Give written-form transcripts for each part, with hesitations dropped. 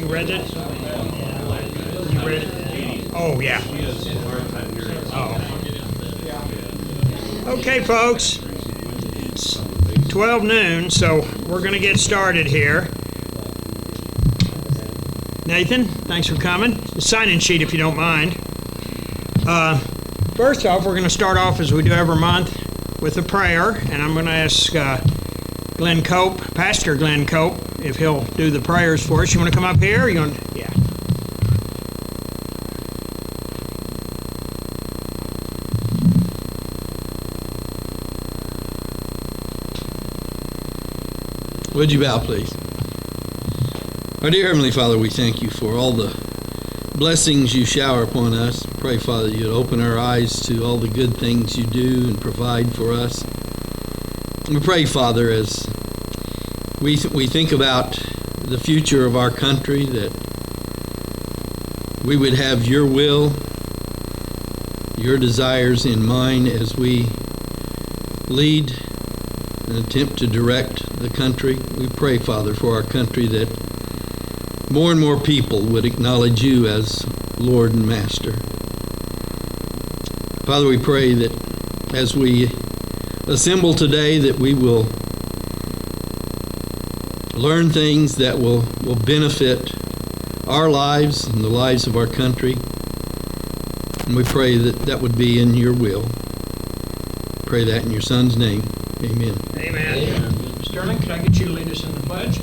read it? You read it? Oh, yeah. Oh. Okay, folks. It's 12 noon, so we're going to get started here. Nathan, thanks for coming. The sign-in sheet, if you don't mind. First off, we're going to start off as we do every month with a prayer, and I'm going to ask Glenn Cope, Pastor Glenn Cope, if he'll do the prayers for us. You want to come up here? Or you want? Yeah. Would you bow, please? Our dear Heavenly Father, we thank you for all the blessings you shower upon us. Pray, Father, you'd open our eyes to all the good things you do and provide for us. We pray, Father, as we think about the future of our country, that we would have your will, your desires in mind as we lead and attempt to direct the country. We pray, Father, for our country, that more and more people would acknowledge you as Lord and Master. Father, we pray that as we assemble today, that we will learn things that will benefit our lives and the lives of our country. And we pray that that would be in your will. Pray that in your Son's name. Amen. Amen. Amen. Sterling, could I get you to lead us in the pledge?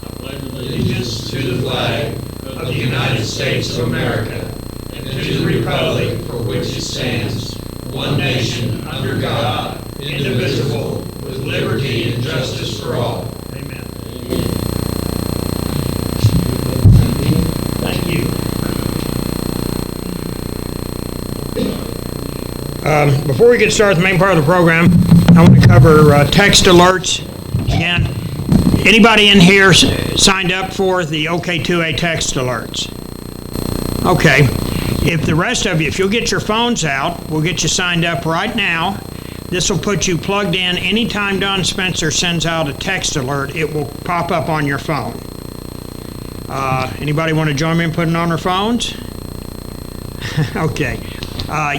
I pledge allegiance to the flag of the United States of America and to the republic for which it stands, one nation, under God, indivisible, with liberty and justice for all. Amen. Thank you. Before we get started with the main part of the program, I want to cover text alerts. Again, anybody in here signed up for the OK2A text alerts? Okay. If the rest of you, if you'll get your phones out, we'll get you signed up right now. This will put you plugged in. Anytime Don Spencer sends out a text alert, it will pop up on your phone. Anybody want to join me in putting on their phones? Okay.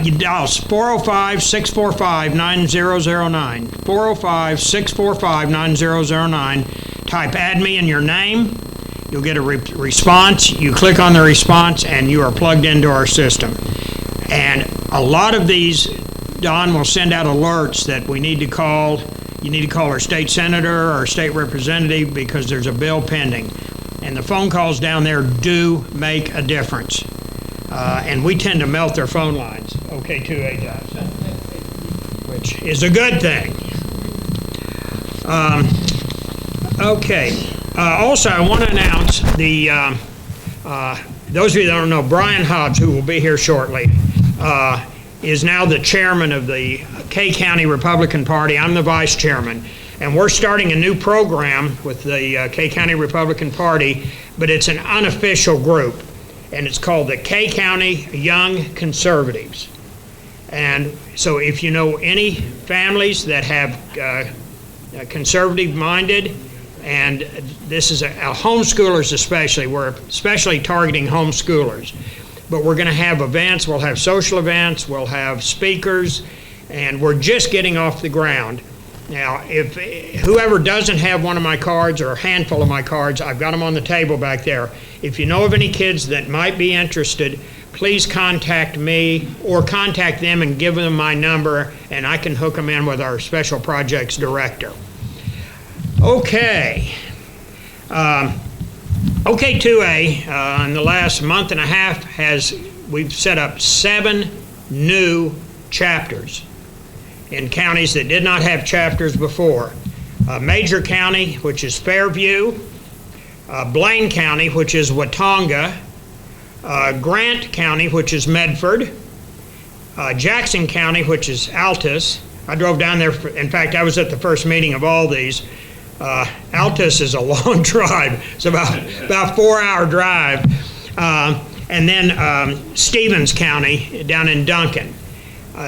You dial 405-645-9009. 405-645-9009. Type "add me" in your name. You'll get a response. You click on the response, and you are plugged into our system. And a lot of these, Don will send out alerts that we need to call. You need to call our state senator or state representative because there's a bill pending. And the phone calls down there do make a difference. And we tend to melt their phone lines. OK2A does, which is a good thing. Okay. Also, I want to announce those of you that don't know, Brian Hobbs, who will be here shortly, is now the chairman of the K County Republican Party. I'm the vice chairman. And we're starting a new program with the K County Republican Party, but it's an unofficial group. And it's called the K County Young Conservatives. And so if you know any families that have conservative-minded, and this is a homeschoolers especially, we're especially targeting homeschoolers. But we're going to have events, we'll have social events, we'll have speakers, and we're just getting off the ground. Now, if whoever doesn't have one of my cards or a handful of my cards, I've got them on the table back there. If you know of any kids that might be interested, please contact me or contact them and give them my number, and I can hook them in with our special projects director. Okay. OK2A in the last month and a half we've set up 7 new chapters in counties that did not have chapters before. Major County, which is Fairview, Blaine County, which is Watonga, Grant County, which is Medford, Jackson County, which is Altus. I drove down there, in fact, I was at the first meeting of all these. Altus is a long drive. It's about 4-hour drive. And then Stevens County down in Duncan.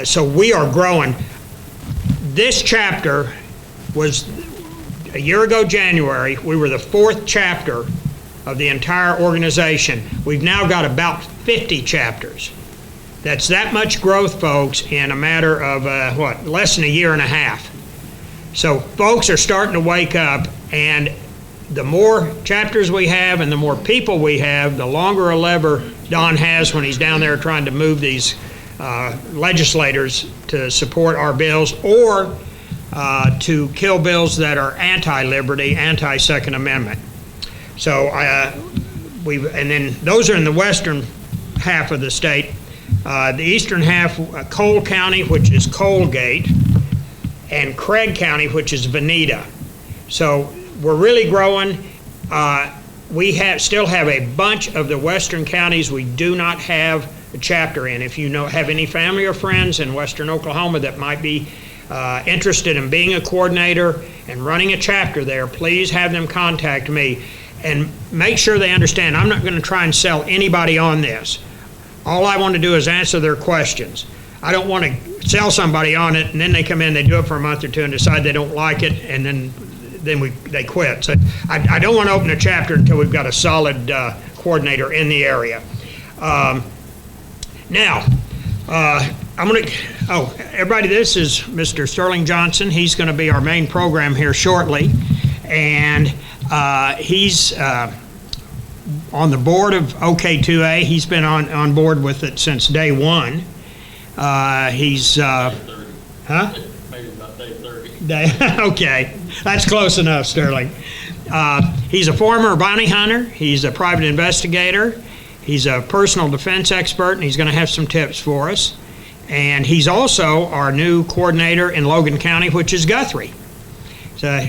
So we are growing. This chapter was a year ago, January, we were the 4th chapter of the entire organization. We've now got about 50 chapters. That's that much growth, folks, in a matter of, less than a year and a half. So folks are starting to wake up, and the more chapters we have and the more people we have, the longer a lever Don has when he's down there trying to move these legislators to support our bills or to kill bills that are anti-liberty, anti-Second Amendment. So and then those are in the western half of the state. The eastern half, Cole County, which is Colgate, and Craig County, which is Veneta. So we're really growing. We still have a bunch of the western counties we do not have a chapter in. If you have any family or friends in western Oklahoma that might be interested in being a coordinator and running a chapter there, please have them contact me and make sure they understand I'm not going to try and sell anybody on this. All I want to do is answer their questions. I don't want to sell somebody on it and then they come in, they do it for a month or two and decide they don't like it, and then they quit. So I don't want to open a chapter until we've got a solid coordinator in the area. Now, I'm going to, everybody, this is Mr. Sterling Johnson. He's going to be our main program here shortly. And he's on the board of OK2A. He's been on board with it since day one. He's, Maybe about day 30. Okay, that's close enough, Sterling. He's a former bounty hunter. He's a private investigator. He's a personal defense expert, and he's going to have some tips for us. And he's also our new coordinator in Logan County, which is Guthrie. So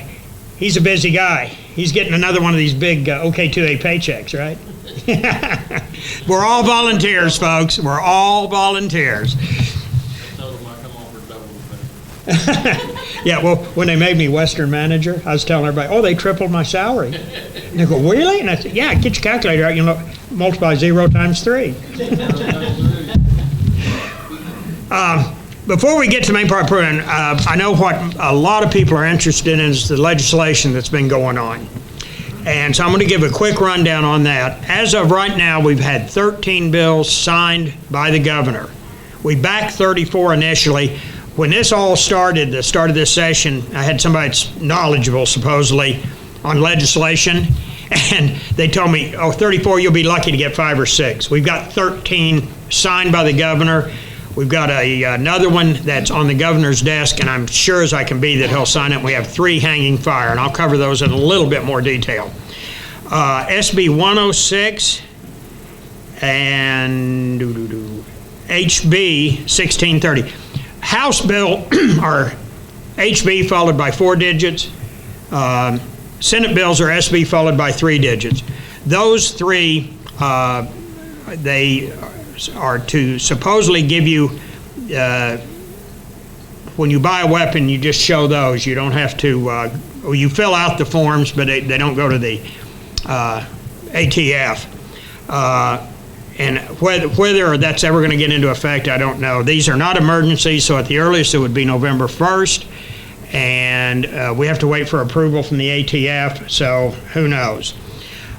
he's a busy guy. He's getting another one of these big OK2A paychecks, right? We're all volunteers, folks. We're all volunteers. Told them I come on for double the pay. Yeah, well, when they made me Western manager, I was telling everybody, they tripled my salary. And they go, really? And I said, yeah, get your calculator out, multiply 0 times 3. Before we get to the main part of the program, I know what a lot of people are interested in is the legislation that's been going on. And so I'm going to give a quick rundown on that. As of right now, we've had 13 bills signed by the governor. We backed 34 initially. When this all started, the start of this session, I had somebody that's knowledgeable, supposedly, on legislation, and they told me, 34, you'll be lucky to get 5 or 6. We've got 13 signed by the governor. We've got another one that's on the governor's desk, and I'm sure as I can be that he'll sign it. We have 3 hanging fire, and I'll cover those in a little bit more detail. SB 106 and HB 1630. House bill are HB followed by 4 digits. Senate bills are SB followed by 3 digits. Those 3, they are to supposedly give you, when you buy a weapon, you just show those. You don't have to, you fill out the forms, but they don't go to the ATF. And whether that's ever going to get into effect, I don't know. These are not emergencies, so at the earliest it would be November 1st. And we have to wait for approval from the ATF, so who knows.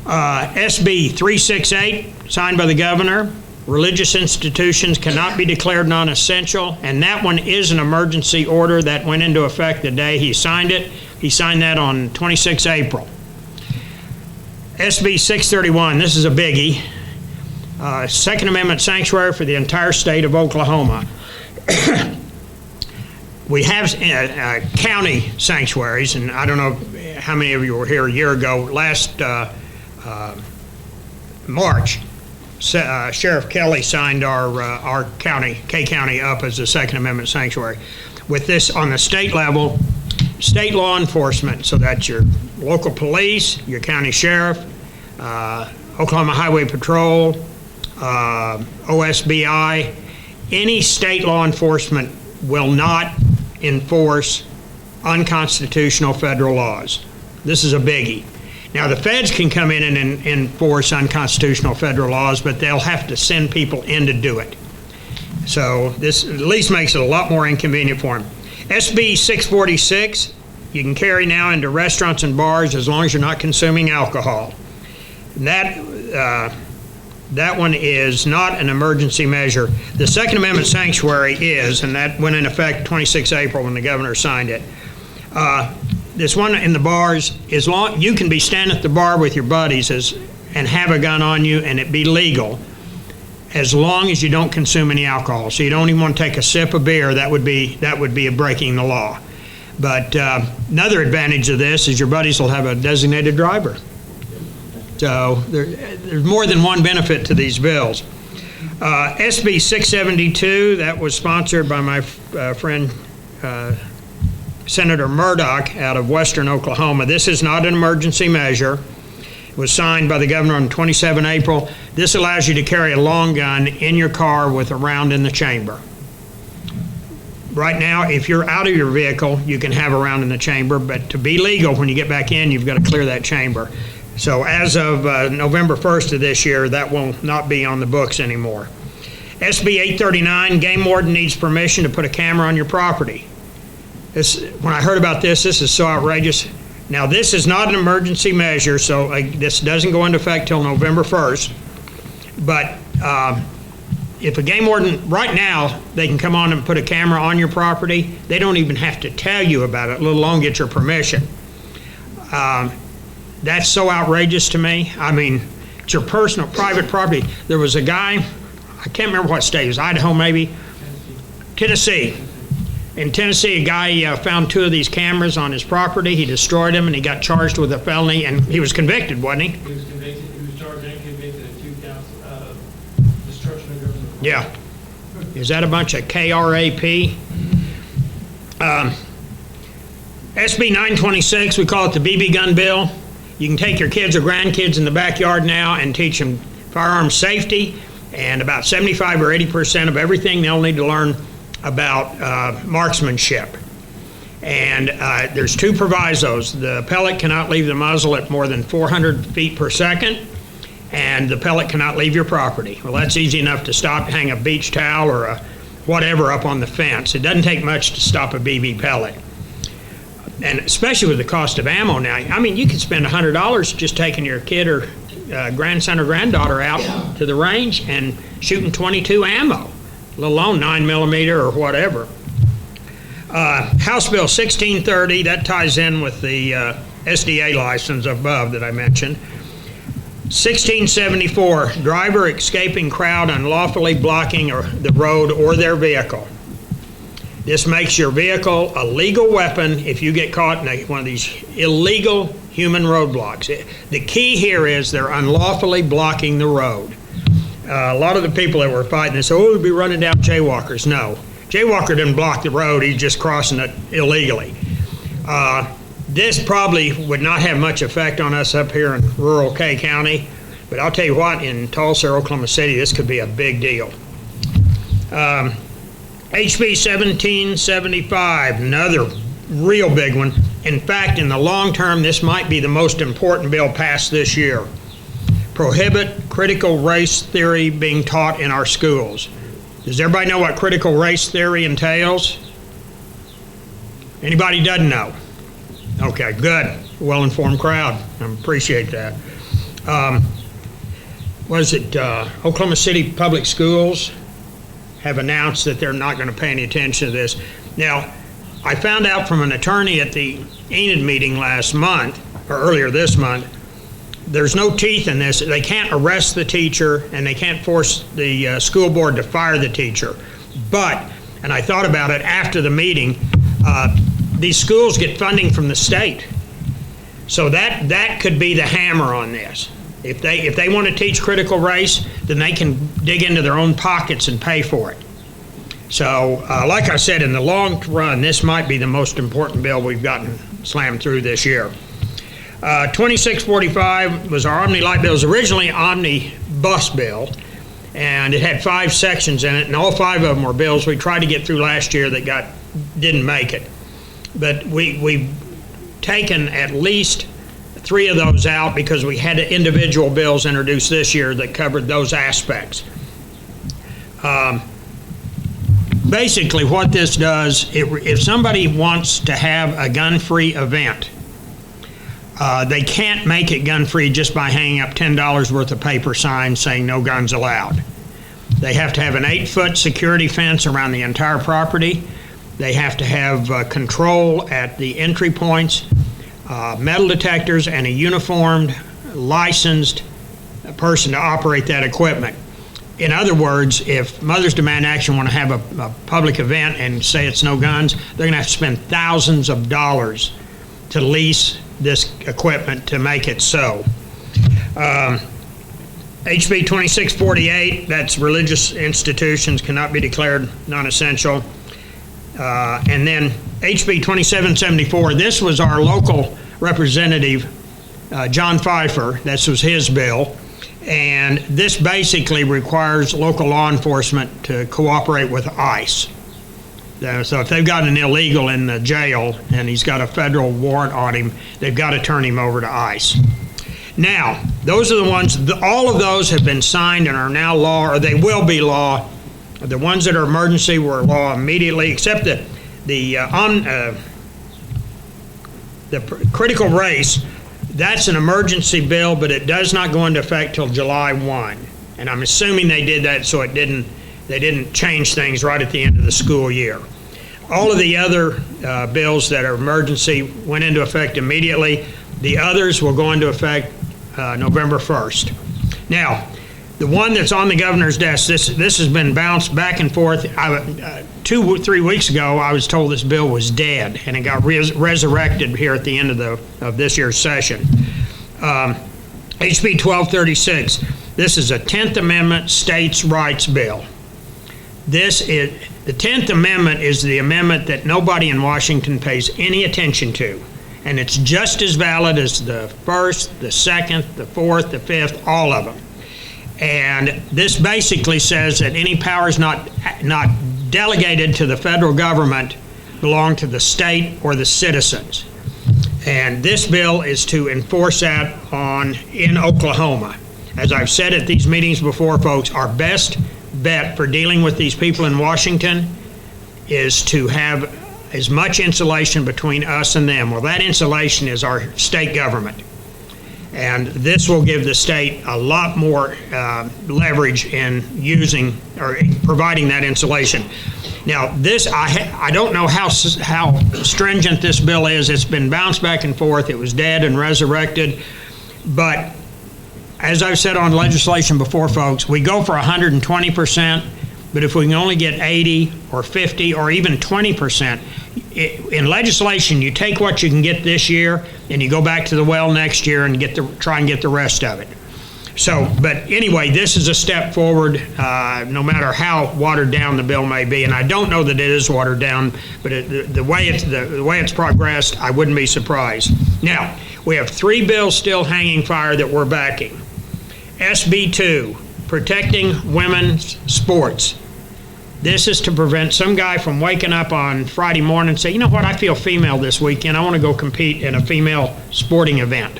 SB 368, signed by the governor. Religious institutions cannot be declared non-essential, and that one is an emergency order that went into effect the day he signed it. He signed that on 26 April. SB 631, this is a biggie. Second Amendment sanctuary for the entire state of Oklahoma. We have county sanctuaries, and I don't know how many of you were here a year ago. Last March, Sheriff Kelly signed our county, K County, up as a Second Amendment sanctuary. With this on the state level, state law enforcement, so that's your local police, your county sheriff, Oklahoma Highway Patrol, OSBI, any state law enforcement will not enforce unconstitutional federal laws. This is a biggie. Now, the feds can come in and enforce unconstitutional federal laws, but they'll have to send people in to do it. So this at least makes it a lot more inconvenient for them. SB 646, you can carry now into restaurants and bars as long as you're not consuming alcohol. And that one is not an emergency measure. The Second Amendment sanctuary is, and that went in effect 26 April when the governor signed it. This one in the bars, as long you can be standing at the bar with your buddies and have a gun on you and it be legal, as long as you don't consume any alcohol. So you don't even want to take a sip of beer. That would be a breaking the law. But another advantage of this is your buddies will have a designated driver. So there's more than one benefit to these bills. SB 672, that was sponsored by my friend Senator Murdoch out of western Oklahoma. This is not an emergency measure. It was signed by the governor on 27 April. This allows you to carry a long gun in your car with a round in the chamber. Right now, if you're out of your vehicle, you can have a round in the chamber, but to be legal, when you get back in, you've got to clear that chamber. So as of November 1st of this year, that will not be on the books anymore. SB 839, game warden needs permission to put a camera on your property. When I heard about this is so outrageous. Now, this is not an emergency measure, so this doesn't go into effect till November 1st. But if a game warden, right now, they can come on and put a camera on your property. They don't even have to tell you about it, let alone get your permission. That's so outrageous to me. I mean, it's your personal, private property. There was a guy, I can't remember what state, it was Idaho maybe? Tennessee. In Tennessee, a guy found 2 of these cameras on his property. He destroyed them, and he got charged with a felony, and he was convicted, wasn't he? He was convicted. He was charged and convicted of 2 counts of destruction of government property. Yeah. Is that a bunch of KRAP? SB 926, we call it the BB gun bill. You can take your kids or grandkids in the backyard now and teach them firearm safety, and about 75 or 80% of everything they'll need to learn about marksmanship. And there's 2 provisos. The pellet cannot leave the muzzle at more than 400 feet per second, and the pellet cannot leave your property. Well, that's easy enough to stop, hang a beach towel or a whatever up on the fence. It doesn't take much to stop a BB pellet. And especially with the cost of ammo now, I mean, you could spend $100 just taking your kid or grandson or granddaughter out to the range and shooting .22 ammo, let alone 9mm or whatever. House Bill 1630, that ties in with the SDA license above that I mentioned. 1674, driver escaping crowd unlawfully blocking the road or their vehicle. This makes your vehicle a legal weapon if you get caught in one of these illegal human roadblocks. The key here is they're unlawfully blocking the road. A lot of the people that were fighting this, we'll be running down jaywalkers. No, jaywalker didn't block the road, he's just crossing it illegally. This probably would not have much effect on us up here in rural K County, but I'll tell you what, in Tulsa or Oklahoma City, this could be a big deal. HB 1775, another real big one. In fact, in the long term, this might be the most important bill passed this year. Prohibit critical race theory being taught in our schools. Does everybody know what critical race theory entails? Anybody doesn't know? Okay, good. Well-informed crowd. I appreciate that. Oklahoma City Public Schools have announced that they're not going to pay any attention to this. Now, I found out from an attorney at the Enid meeting last month, or earlier this month, there's no teeth in this. They can't arrest the teacher, and they can't force the school board to fire the teacher. But, and I thought about it after the meeting, these schools get funding from the state. So that could be the hammer on this. If they want to teach critical race, then they can dig into their own pockets and pay for it. So, like I said, in the long run, this might be the most important bill we've gotten slammed through this year. 2645 was our Omni Light bill. It was originally Omnibus bill, and it had 5 sections in it, and all 5 of them were bills we tried to get through last year that didn't make it. But we've taken at least 3 of those out because we had individual bills introduced this year that covered those aspects. basically what this does, if somebody wants to have a gun-free event, they can't make it gun-free just by hanging up $10 worth of paper signs saying no guns allowed. They have to have an 8-foot security fence around the entire property. They have to have control at the entry points, metal detectors, and a uniformed, licensed person to operate that equipment. In other words, if Mothers Demand Action want to have a public event and say it's no guns, they're going to have to spend thousands of dollars to lease this equipment to make it so. HB 2648, that's religious institutions cannot be declared non-essential. And then HB 2774, this was our local representative, John Pfeiffer. This was his bill. And this basically requires local law enforcement to cooperate with ICE. So if they've got an illegal in the jail and he's got a federal warrant on him, they've got to turn him over to ICE. Now, those are the ones, all of those have been signed and are now law, or they will be law. The ones that are emergency were law immediately, except the critical race. That's an emergency bill, but it does not go into effect till July 1. And I'm assuming they did that so they didn't change things right at the end of the school year. All of the other bills that are emergency went into effect immediately. The others will go into effect November 1st. Now, the one that's on the governor's desk, this has been bounced back and forth. 2 or 3 weeks ago, I was told this bill was dead, and it got resurrected here at the end of this year's session. HB 1236, this is a 10th Amendment states' rights bill. The 10th Amendment is the amendment that nobody in Washington pays any attention to, and it's just as valid as the 1st, the 2nd, the 4th, the 5th, all of them. And this basically says that any powers not delegated to the federal government belong to the state or the citizens. And this bill is to enforce that in Oklahoma. As I've said at these meetings before, folks, our best bet for dealing with these people in Washington is to have as much insulation between us and them. Well, that insulation is our state government. And this will give the state a lot more leverage in using or providing that insulation. Now, this, I don't know how stringent this bill is. It's been bounced back and forth. It was dead and resurrected. But as I've said on legislation before, folks, we go for 120%, but if we can only get 80 or 50 or even 20%, in legislation, you take what you can get this year and you go back to the well next year and try and get the rest of it. So, but anyway, this is a step forward, no matter how watered down the bill may be, and I don't know that it is watered down, but the way it's progressed, I wouldn't be surprised. Now, we have 3 bills still hanging fire that we're backing. SB 2, protecting women's sports. This is to prevent some guy from waking up on Friday morning and say, you know what, I feel female this weekend. I want to go compete in a female sporting event.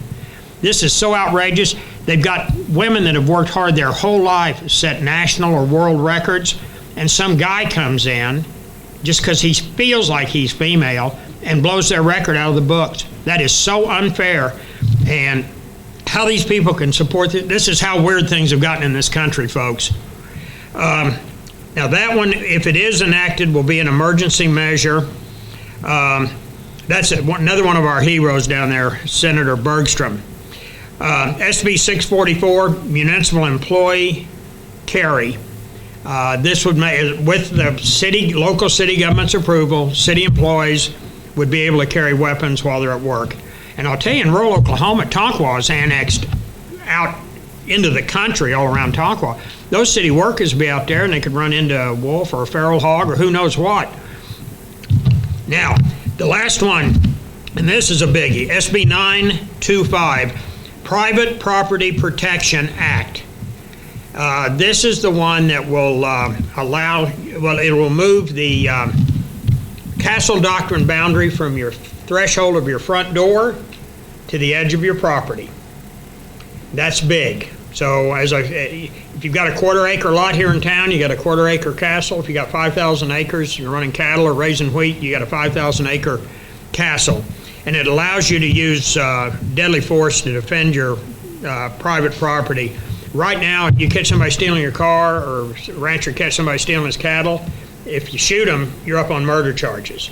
This is so outrageous. They've got women that have worked hard their whole life, set national or world records, and some guy comes in just because he feels like he's female and blows their record out of the books. That is so unfair. And how these people can support this is how weird things have gotten in this country, folks. Now that one, if it is enacted, will be an emergency measure. That's another one of our heroes down there, Senator Bergstrom. SB 644, municipal employee carry. This would make, with the local city government's approval, city employees would be able to carry weapons while they're at work. And I'll tell you, in rural Oklahoma, Tonkawa is annexed out into the country all around Tonkawa. Those city workers would be out there and they could run into a wolf or a feral hog or who knows what. Now, the last one, and this is a biggie, SB 925, Private Property Protection Act. This is the one that will it will move the Castle Doctrine boundary from your threshold of your front door to the edge of your property. That's big. So if you've got a quarter-acre lot here in town, you got a quarter-acre castle. If you got 5,000 acres, you're running cattle or raising wheat, you got a 5,000-acre castle. And it allows you to use deadly force to defend your private property. Right now, if you catch somebody stealing your car, or a rancher catch somebody stealing his cattle, if you shoot them, you're up on murder charges.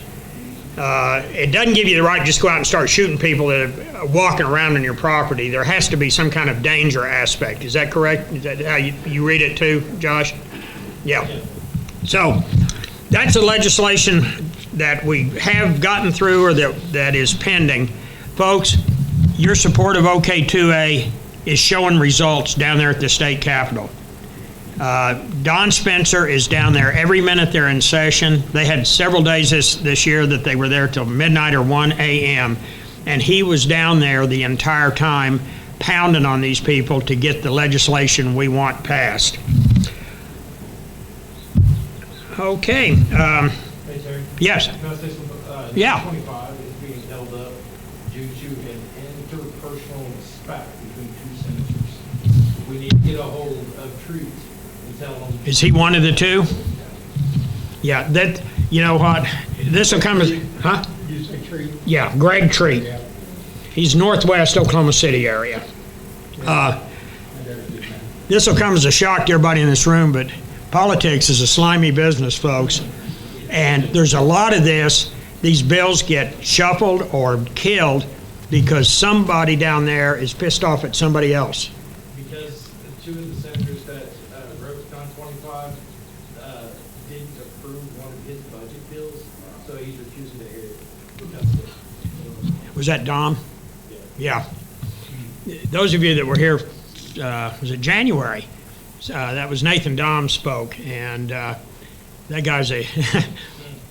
It doesn't give you the right to just go out and start shooting people that are walking around on your property. There has to be some kind of danger aspect. Is that correct? Is that how you read it too, Josh? Yeah. So that's the legislation that we have gotten through, or that is pending. Folks, your support of OK2A is showing results down there at the state capitol. Don Spencer is down there every minute they're in session. They had several days this year that they were there till midnight or 1 a.m. And he was down there the entire time pounding on these people to get the legislation we want passed. Okay. Hey, Terry? Yes. Can I say something? Yeah. 25 is being held up due to an interpersonal spat between two senators. We need to get a hold of truth and tell them. Is he one of the two? Yeah, that, you know what, this will come as, huh? You say Treat? Yeah, Greg Treat. Yeah. He's northwest Oklahoma City area. This will come as a shock to everybody in this room, but politics is a slimy business, folks. And there's a lot of this. These bills get shuffled or killed because somebody down there is pissed off at somebody else. Because two of the senators that wrote Con 25 didn't approve one of his budget bills, so he's refusing to hear it because of this. Was that Dom? Yeah. Those of you that were here, was it January? That was Nathan Dom spoke, and that guy's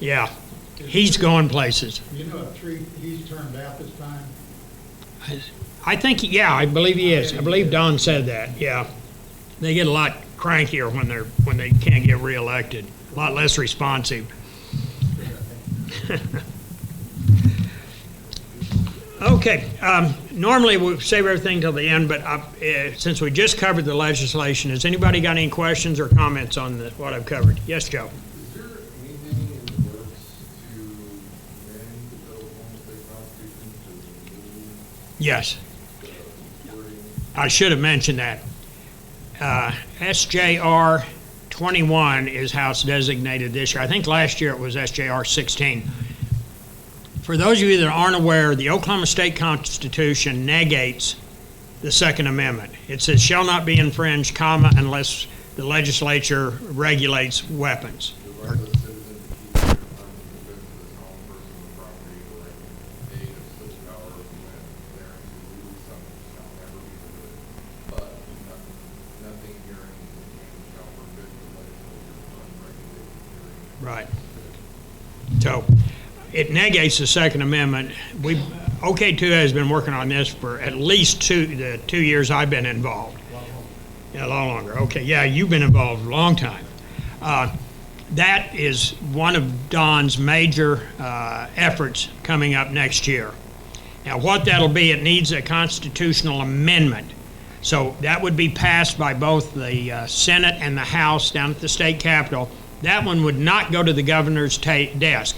yeah, he's going places. You know, if Treat, he's turned out this time. I think, yeah, I believe he is. I believe Don said that, yeah. They get a lot crankier when they can't get reelected, a lot less responsive. Okay, normally we save everything till the end, but since we just covered the legislation, has anybody got any questions or comments on what I've covered? Yes, Joe? Is there anything in the works to amend the Oklahoma State Constitution to remove Yes. the wording? I should have mentioned that. SJR 21 is how it's designated this year. I think last year it was SJR 16. For those of you that aren't aware, the Oklahoma State Constitution negates the Second Amendment. It says, shall not be infringed, comma, unless the legislature regulates weapons. The right of the citizen to keep their arms and defense of his own personal property or any aid of such power when there to lose something shall never be permitted. But nothing herein shall forbid the legislature unregulated hearing. Right. So it negates the Second Amendment. OK2A has been working on this for at least the 2 years I've been involved. Yeah, a lot longer. Okay, yeah, you've been involved a long time. That is one of Don's major efforts coming up next year. Now, what that'll be, it needs a constitutional amendment. So that would be passed by both the Senate and the House down at the state capitol. That one would not go to the governor's desk.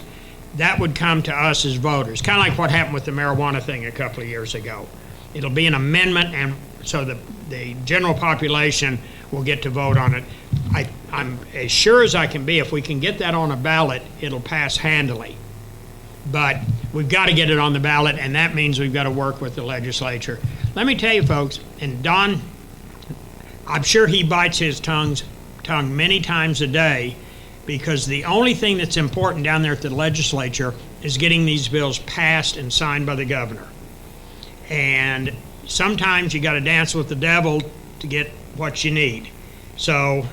That would come to us as voters, kind of like what happened with the marijuana thing a couple of years ago. It'll be an amendment, and so the general population will get to vote on it. I'm as sure as I can be, if we can get that on a ballot, it'll pass handily. But we've got to get it on the ballot, and that means we've got to work with the legislature. Let me tell you, folks, and Don, I'm sure he bites his tongue many times a day, because the only thing that's important down there at the legislature is getting these bills passed and signed by the governor. And sometimes you got to dance with the devil to get what you need. So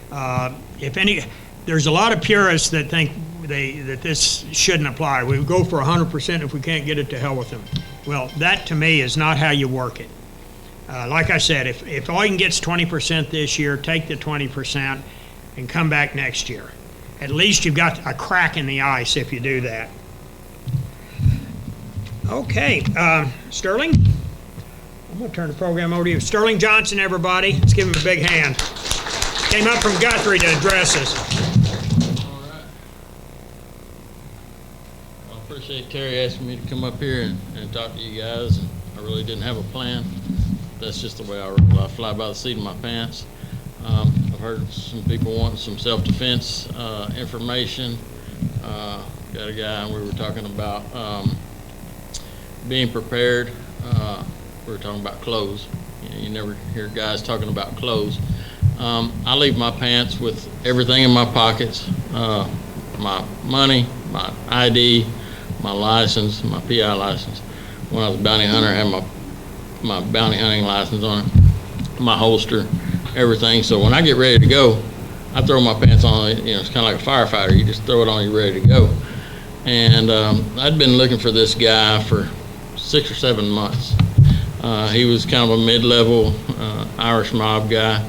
there's a lot of purists that think that this shouldn't apply. We would go for 100% if we can't get it, to hell with them. Well, that to me is not how you work it. Like I said, if all you can get's 20% this year, take the 20% and come back next year. At least you've got a crack in the ice if you do that. Okay, Sterling, I'm going to turn the program over to you. Sterling Johnson, everybody. Let's give him a big hand. Came up from Guthrie to address us. All right. I appreciate Terry asking me to come up here and talk to you guys. I really didn't have a plan. That's just the way I roll. I fly by the seat of my pants. I've heard some people wanting some self-defense information. Got a guy, and we were talking about being prepared. We were talking about clothes. You never hear guys talking about clothes. I leave my pants with everything in my pockets, my money, my ID, my license, my PI license. When I was a bounty hunter, I had my bounty hunting license on it, my holster, everything. So when I get ready to go, I throw my pants on. It's kind of like a firefighter. You just throw it on, you're ready to go. And I'd been looking for this guy for 6 or 7 months. He was kind of a mid-level Irish mob guy,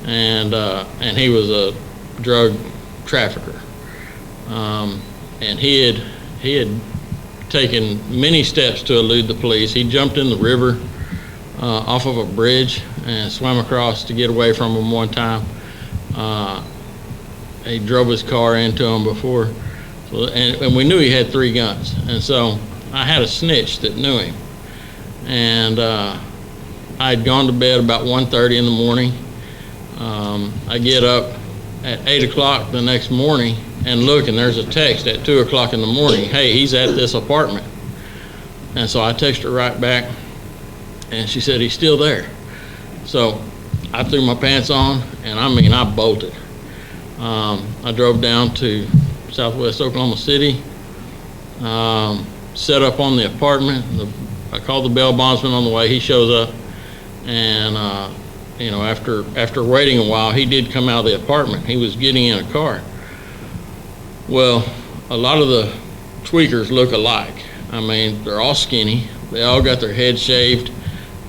and he was a drug trafficker. And he had taken many steps to elude the police. He jumped in the river off of a bridge and swam across to get away from them one time. He drove his car into them before, and we knew he had 3 guns. And so I had a snitch that knew him. And I had gone to bed about 1:30 in the morning. I get up at 8 o'clock the next morning and look, and there's a text at 2 o'clock in the morning, hey, he's at this apartment. And so I text her right back, and she said he's still there. So I threw my pants on, and I bolted. I drove down to southwest Oklahoma City, set up on the apartment. I called the bail bondsman on the way. He shows up, and after waiting a while, he did come out of the apartment. He was getting in a car. Well, a lot of the tweakers look alike. They're all skinny. They all got their heads shaved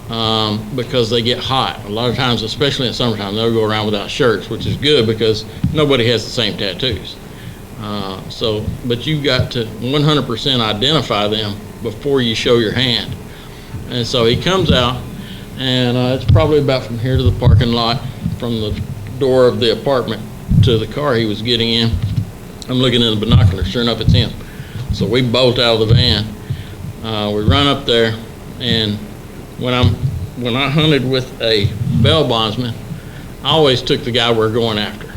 because they get hot. A lot of times, especially in summertime, they'll go around without shirts, which is good because nobody has the same tattoos. But you got to 100% identify them before you show your hand. And so he comes out, and it's probably about from here to the parking lot, from the door of the apartment to the car he was getting in. I'm looking in the binoculars, sure enough it's him. So we bolt out of the van. We run up there, and when I hunted with a bail bondsman, I always took the guy we're going after.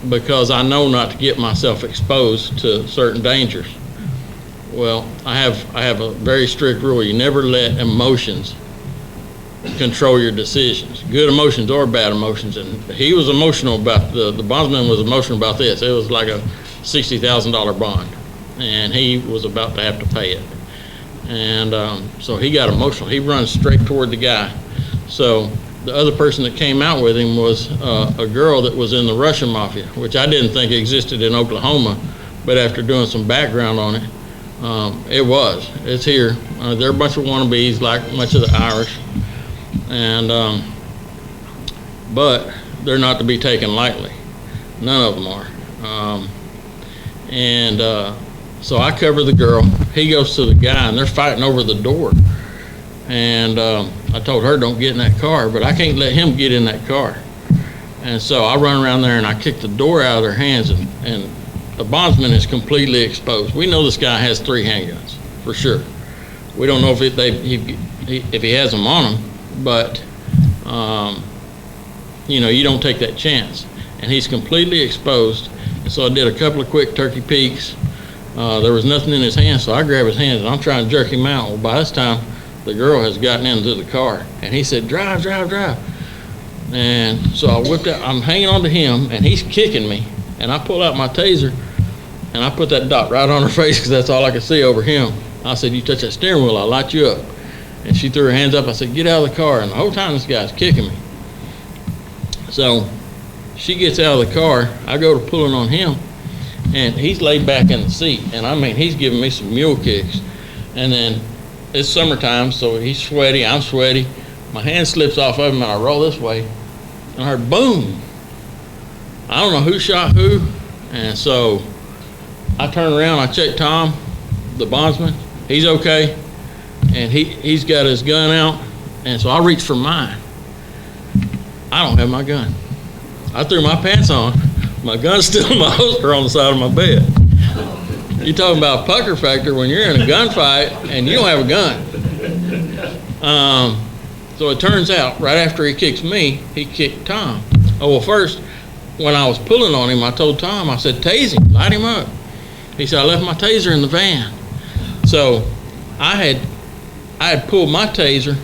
Because I know not to get myself exposed to certain dangers. Well, I have a very strict rule. You never let emotions control your decisions, good emotions or bad emotions. And he was emotional about, the bondsman was emotional about this. It was like a $60,000 bond, and he was about to have to pay it. And so he got emotional. He runs straight toward the guy. So the other person that came out with him was a girl that was in the Russian Mafia, which I didn't think existed in Oklahoma, but after doing some background on it, it's here. They're a bunch of wannabes like much of the Irish, and but they're not to be taken lightly. None of them are. So I cover the girl. He goes to the guy, and they're fighting over the door. And I told her, don't get in that car, but I can't let him get in that car. And so I run around there and I kick the door out of their hands, and the bondsman is completely exposed. We know this guy has 3 handguns, for sure. We don't know if he has them on him, but you don't take that chance. And he's completely exposed. And so I did a couple of quick turkey peeks. There was nothing in his hands, so I grab his hands and I'm trying to jerk him out. Well, by this time, the girl has gotten into the car, and he said, drive, drive, drive. And so I whipped out, I'm hanging on to him, and he's kicking me. And I pull out my taser, and I put that dot right on her face because that's all I could see over him. I said, you touch that steering wheel, I'll light you up. And she threw her hands up. I said, get out of the car. And the whole time this guy's kicking me. So she gets out of the car. I go to pulling on him, and he's laid back in the seat. And he's giving me some mule kicks. And then it's summertime, so he's sweaty, I'm sweaty. My hand slips off of him, and I roll this way, and I heard boom. I don't know who shot who, and so I turn around, I check Tom, the bondsman. He's okay. and he's got his gun out, and so I reach for mine. I don't have my gun. I threw my pants on. My gun's still in my holster on the side of my bed. You're talking about pucker factor when you're in a gunfight and you don't have a gun. So it turns out, right after he kicks me, he kicked Tom. Oh, well, first, when I was pulling on him, I told Tom, I said, tase him, light him up. He said, I left my taser in the van. So I had pulled my taser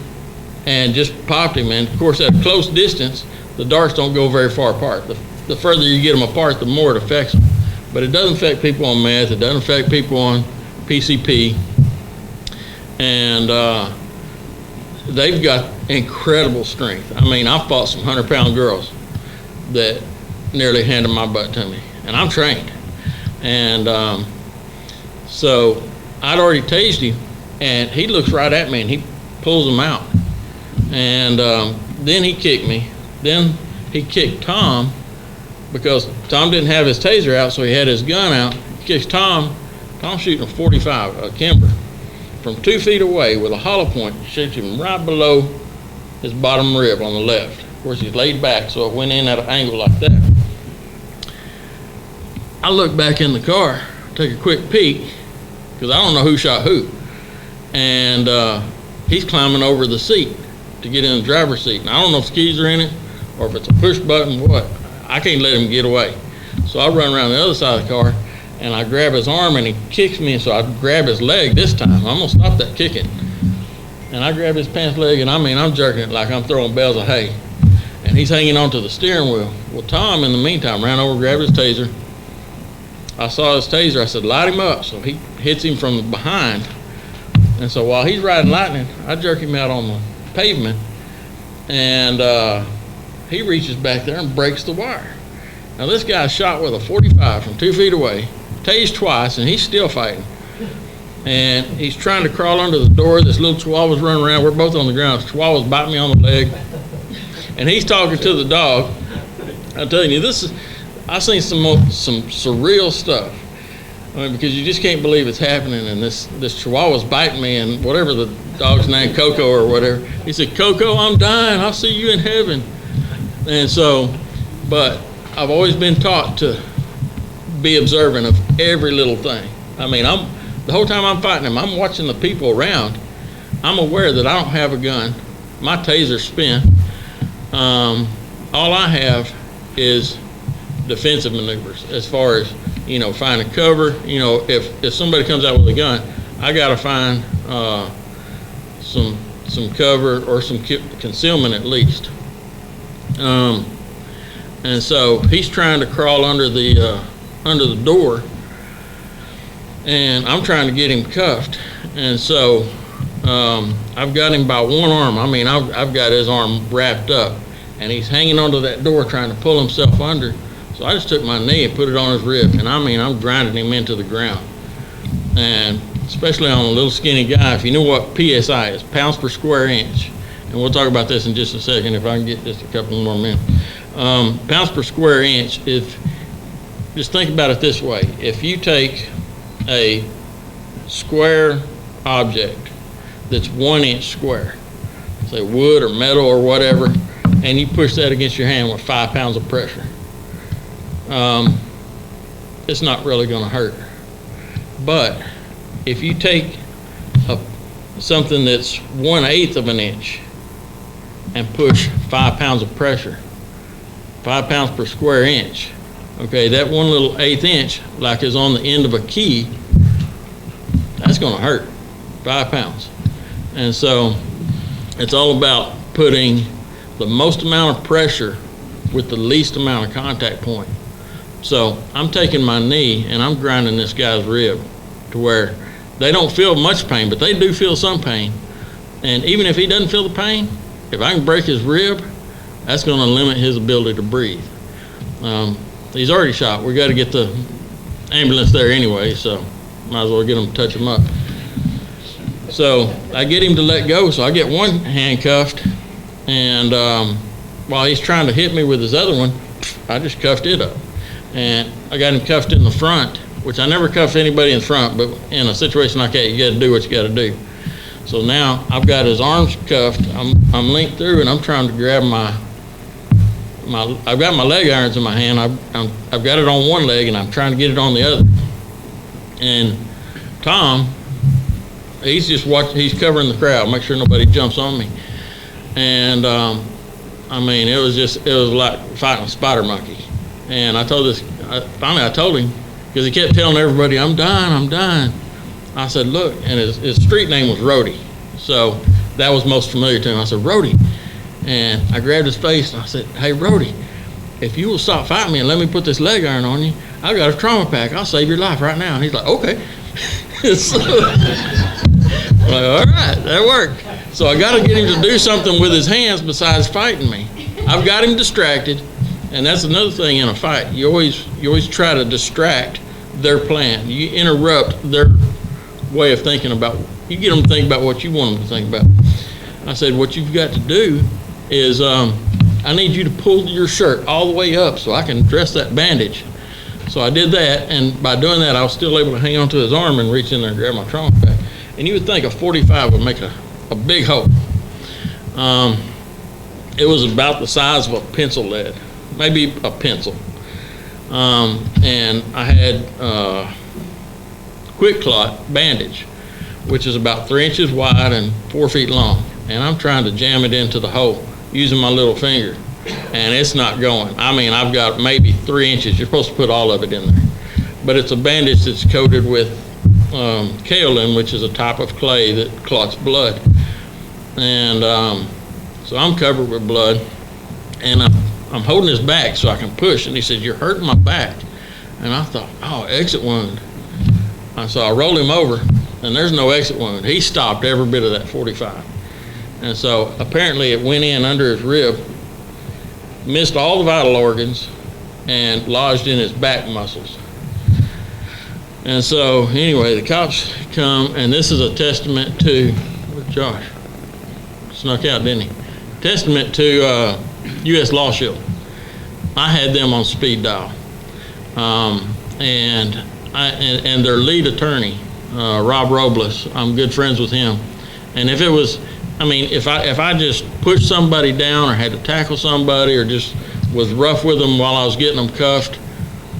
and just popped him. And of course, at a close distance, the darts don't go very far apart. The further you get them apart, the more it affects them. But it doesn't affect people on meth. It doesn't affect people on PCP. And they've got incredible strength. I mean, I've fought some 100-pound girls that nearly handed my butt to me. And I'm trained. And so I'd already tased him. And he looks right at me and he pulls him out. And then he kicked me. Then he kicked Tom because Tom didn't have his taser out, so he had his gun out. He kicks Tom. Tom's shooting a 45, a Kimber, from 2 feet away with a hollow point. Shoots him right below his bottom rib on the left. Of course, he's laid back, so it went in at an angle like that. I look back in the car, take a quick peek, because I don't know who shot who. And he's climbing over the seat to get in the driver's seat. And I don't know if the keys are in it or if it's a push button, what. I can't let him get away. So I run around the other side of the car and I grab his arm and he kicks me, and so I grab his leg this time. I'm gonna stop that kicking. And I grab his pants leg and I'm jerking it like I'm throwing bales of hay. And he's hanging onto the steering wheel. Well, Tom, in the meantime, ran over, grabbed his taser. I saw his taser, I said, light him up. So he hits him from behind. And so while he's riding lightning, I jerk him out on the pavement, and he reaches back there and breaks the wire. Now this guy's shot with a 45 from 2 feet away, tased twice, and he's still fighting. And he's trying to crawl under the door. This little chihuahua's running around. We're both on the ground. Chihuahua's biting me on the leg. And he's talking to the dog. I'm telling you, I've seen some surreal stuff. I mean, because you just can't believe it's happening. And this chihuahua's biting me, and whatever the dog's name, Coco or whatever, he said, Coco, I'm dying. I'll see you in heaven. And so, but I've always been taught to be observant of every little thing. I mean, the whole time I'm fighting him, I'm watching the people around. I'm aware that I don't have a gun. My taser's spent. All I have is defensive maneuvers as far as, finding cover. If somebody comes out with a gun, I got to find some cover or some concealment at least. And so he's trying to crawl under the door, and I'm trying to get him cuffed. And so I've got him by one arm. I mean, I've got his arm wrapped up, and he's hanging onto that door trying to pull himself under. So I just took my knee and put it on his rib, and I'm grinding him into the ground. And especially on a little skinny guy, if you know what PSI is, pounds per square inch, and we'll talk about this in just a second if I can get just a couple more minutes. Pounds per square inch, just think about it this way. If you take a square object that's 1 inch square, say wood or metal or whatever, and you push that against your hand with 5 pounds of pressure, it's not really going to hurt. But if you take something that's 1/8 of an inch and push 5 pounds of pressure, 5 pounds per square inch, okay, that one little 1/8 inch, like is on the end of a key, that's going to hurt, 5 pounds. And so it's all about putting the most amount of pressure with the least amount of contact point. So I'm taking my knee and I'm grinding this guy's rib to where they don't feel much pain, but they do feel some pain. And even if he doesn't feel the pain, if I can break his rib, that's going to limit his ability to breathe. He's already shot. We got to get the ambulance there anyway, so might as well get him to touch him up. So I get him to let go, so I get one handcuffed, and while he's trying to hit me with his other one, I just cuffed it up. And I got him cuffed in the front, which I never cuffed anybody in the front, but in a situation like that, you got to do what you got to do. So now I've got his arms cuffed. I'm linked through, and I'm trying to grab I've got my leg irons in my hand. I've got it on one leg, and I'm trying to get it on the other. And Tom, he's just watching. He's covering the crowd, make sure nobody jumps on me. And I mean, it was like fighting a spider monkey. And I told finally I told him, because he kept telling everybody, I'm done. I said, look, and his street name was Rhodey. So that was most familiar to him. I said, Rhodey. And I grabbed his face and I said, hey, Rhodey, if you will stop fighting me and let me put this leg iron on you, I've got a trauma pack. I'll save your life right now. And he's like, okay. So, I'm like, all right, that worked. So I got to get him to do something with his hands besides fighting me. I've got him distracted, and that's another thing in a fight. You always try to distract their plan. You interrupt their way of thinking about. You get them to think about what you want them to think about. I said, what you've got to do is I need you to pull your shirt all the way up so I can dress that bandage. So I did that, and by doing that, I was still able to hang onto his arm and reach in there and grab my trauma pack. And you would think a 45 would make a big hole. It was about the size of a pencil lead, maybe a pencil. And I had quick clot bandage, which is about 3 inches wide and 4 feet long. And I'm trying to jam it into the hole using my little finger, and it's not going. I mean, I've got maybe 3 inches. You're supposed to put all of it in there. But it's a bandage that's coated with kaolin, which is a type of clay that clots blood. And so I'm covered with blood, and I'm holding his back so I can push. And he said, you're hurting my back. And I thought, oh, exit wound. So I rolled him over, and there's no exit wound. He stopped every bit of that 45. And so apparently it went in under his rib, missed all the vital organs, and lodged in his back muscles. And so anyway, the cops come, and this is a testament to, Josh snuck out, didn't he? Testament to U.S. Law Shield. I had them on speed dial. And their lead attorney, Rob Robles, I'm good friends with him. And if it was, I mean, if I just pushed somebody down or had to tackle somebody or just was rough with them while I was getting them cuffed,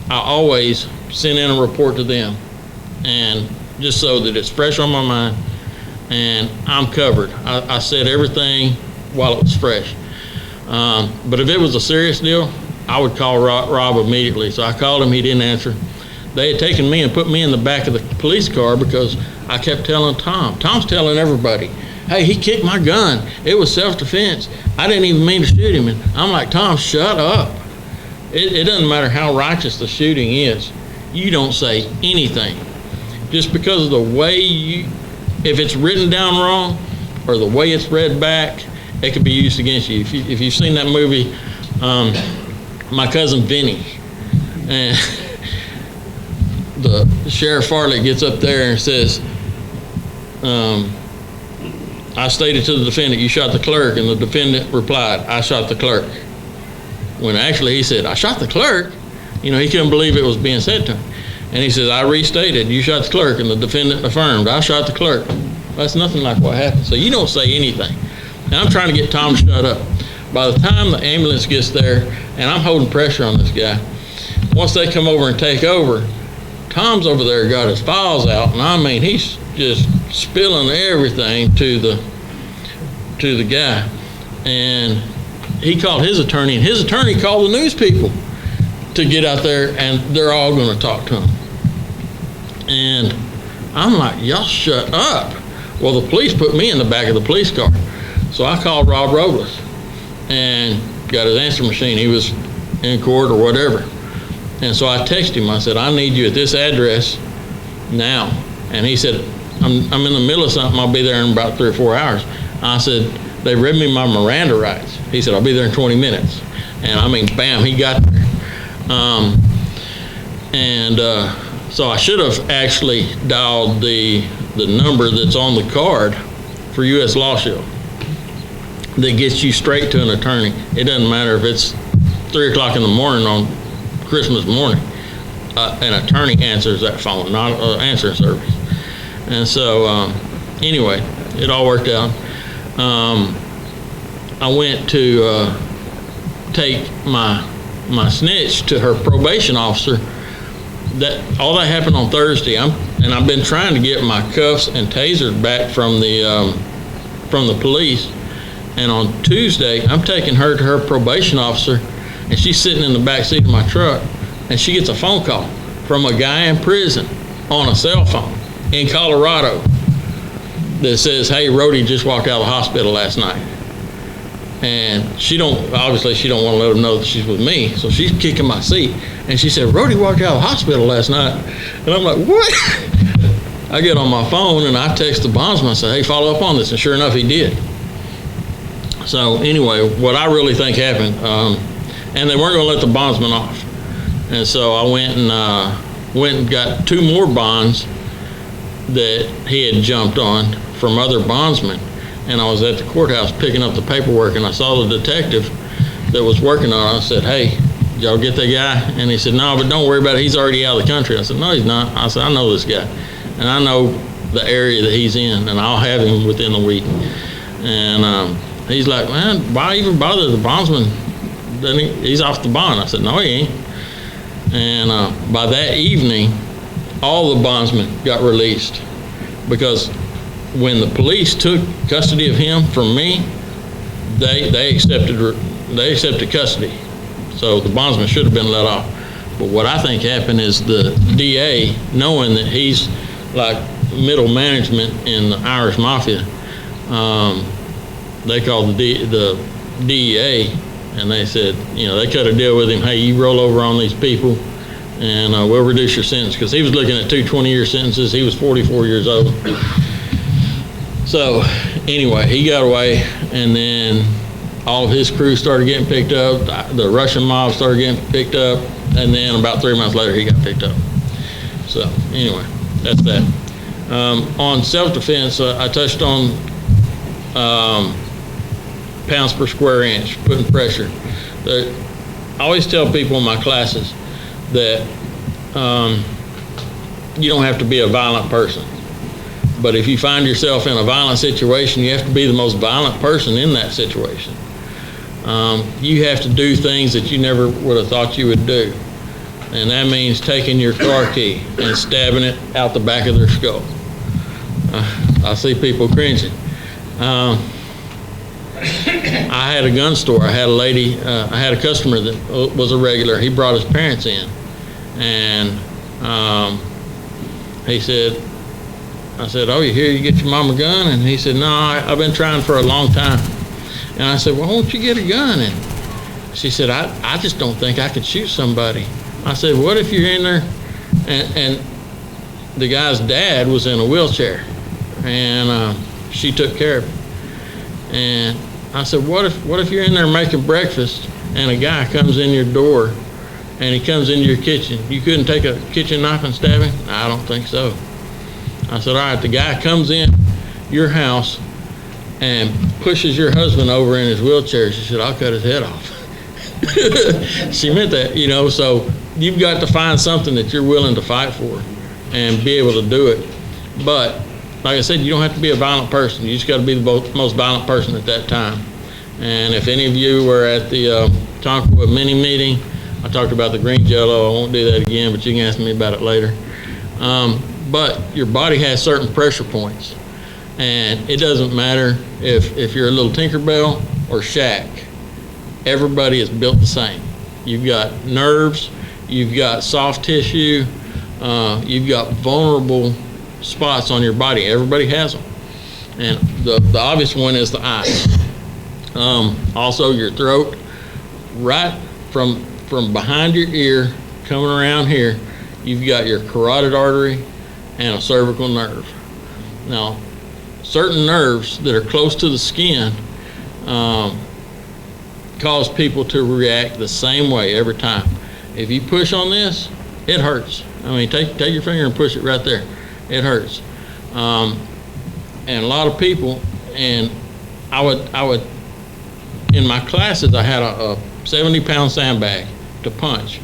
I always send in a report to them, and just so that it's fresh on my mind and I'm covered. I said everything while it was fresh. But if it was a serious deal, I would call Rob immediately. So I called him, he didn't answer. They had taken me and put me in the back of the police car because I kept telling Tom's telling everybody, hey, he kicked my gun. It was self-defense. I didn't even mean to shoot him. And I'm like, Tom, shut up. It doesn't matter how righteous the shooting is. You don't say anything. Just because of the way if it's written down wrong or the way it's read back, it could be used against you. If you've seen that movie, My Cousin Vinny, and the Sheriff Farley gets up there and says, I stated to the defendant, you shot the clerk, and the defendant replied, I shot the clerk. When actually he said, I shot the clerk. You know, he couldn't believe it was being said to him. And he says, I restated, you shot the clerk, and the defendant affirmed, I shot the clerk. That's nothing like what happened. So you don't say anything. And I'm trying to get Tom to shut up. By the time the ambulance gets there, and I'm holding pressure on this guy, once they come over and take over, Tom's over there got his files out, and I mean, he's just spilling everything to the guy. And he called his attorney, and his attorney called the news people to get out there, and they're all going to talk to him. And I'm like, y'all shut up. Well, the police put me in the back of the police car. So I called Rob Robles and got his answer machine. He was in court or whatever. And so I texted him. I said, I need you at this address now. And he said, I'm in the middle of something. I'll be there in about 3 or 4 hours. I said, they read me my Miranda rights. He said, I'll be there in 20 minutes. And I mean, bam, he got there. So I should have actually dialed the number that's on the card for U.S. Law Shield that gets you straight to an attorney. It doesn't matter if it's 3 o'clock in the morning on Christmas morning. An attorney answers that phone, not an answering service. And so anyway, it all worked out. I went to take my snitch to her probation officer. All that happened on Thursday. And I've been trying to get my cuffs and taser back from the police. And on Tuesday, I'm taking her to her probation officer, and she's sitting in the back seat of my truck, and she gets a phone call from a guy in prison on a cell phone in Colorado that says, "Hey, Rhodey just walked out of the hospital last night." And obviously she don't want to let him know that she's with me, so she's kicking my seat. And she said, "Rhodey walked out of the hospital last night." And I'm like, "What?" I get on my phone and I text the bondsman. I said, "Hey, follow up on this." And sure enough, he did. So anyway, what I really think happened, and they weren't going to let the bondsman off. And so I went and got 2 more bonds that he had jumped on from other bondsmen. And I was at the courthouse picking up the paperwork, and I saw the detective that was working on it. I said, "Hey, did y'all get that guy?" And he said, "No, but don't worry about it. He's already out of the country." I said, "No, he's not." I said, "I know this guy, and I know the area that he's in, and I'll have him within a week." And he's like, "Man, why even bother? The bondsman, he's off the bond." I said, "No, he ain't." And by that evening, all the bondsmen got released, because when the police took custody of him from me, they accepted custody. So the bondsman should have been let off. But what I think happened is the DA, knowing that he's like middle management in the Irish Mafia, they called the DEA, and they said, they cut a deal with him. "Hey, you roll over on these people, and we'll reduce your sentence," because he was looking at 2 20-year sentences. He was 44 years old. So anyway, he got away, and then all of his crew started getting picked up. The Russian mob started getting picked up, and then about 3 months later, he got picked up. So anyway, that's that. On self-defense, I touched on pounds per square inch, putting pressure. I always tell people in my classes that you don't have to be a violent person. But if you find yourself in a violent situation, you have to be the most violent person in that situation. You have to do things that you never would have thought you would do. And that means taking your car key and stabbing it out the back of their skull. I see people cringing. I had a gun store. I had a customer that was a regular. He brought his parents in. And he said, I said, "Oh, you here? You get your mom a gun?" And he said, "No, I've been trying for a long time." And I said, "Well, why don't you get a gun?" And she said, I just don't think I could shoot somebody. I said, "What if you're in there?" And the guy's dad was in a wheelchair, and she took care of him. And I said, what if you're in there making breakfast and a guy comes in your door and he comes into your kitchen? You couldn't take a kitchen knife and stab him? I don't think so. I said, all right, the guy comes in your house and pushes your husband over in his wheelchair. She said, I'll cut his head off. She meant that, so you've got to find something that you're willing to fight for and be able to do it. But like I said, you don't have to be a violent person. You just got to be the most violent person at that time. And if any of you were at the Tonka mini meeting, I talked about the green jello. I won't do that again, but you can ask me about it later. But your body has certain pressure points. And it doesn't matter if you're a little Tinkerbell or Shaq. Everybody is built the same. You've got nerves, you've got soft tissue, you've got vulnerable spots on your body. Everybody has them. And the obvious one is the eyes. Also your throat, right from behind your ear, coming around here, you've got your carotid artery and a cervical nerve. Now, certain nerves that are close to the skin cause people to react the same way every time. If you push on this, it hurts. I mean, take your finger and push it right there. It hurts. And a lot of people, and I would, in my classes, I had a 70-pound sandbag to punch.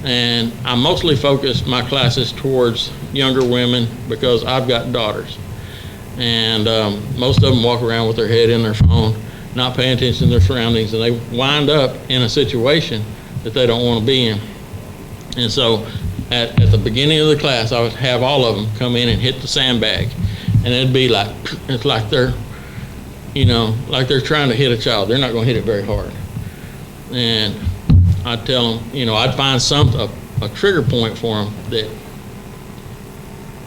And I mostly focus my classes towards younger women because I've got daughters. And most of them walk around with their head in their phone, not paying attention to their surroundings, and they wind up in a situation that they don't want to be in. And so at the beginning of the class, I would have all of them come in and hit the sandbag, and it'd be like, it's like they're, like they're trying to hit a child. They're not going to hit it very hard. And I'd tell them, I'd find a trigger point for them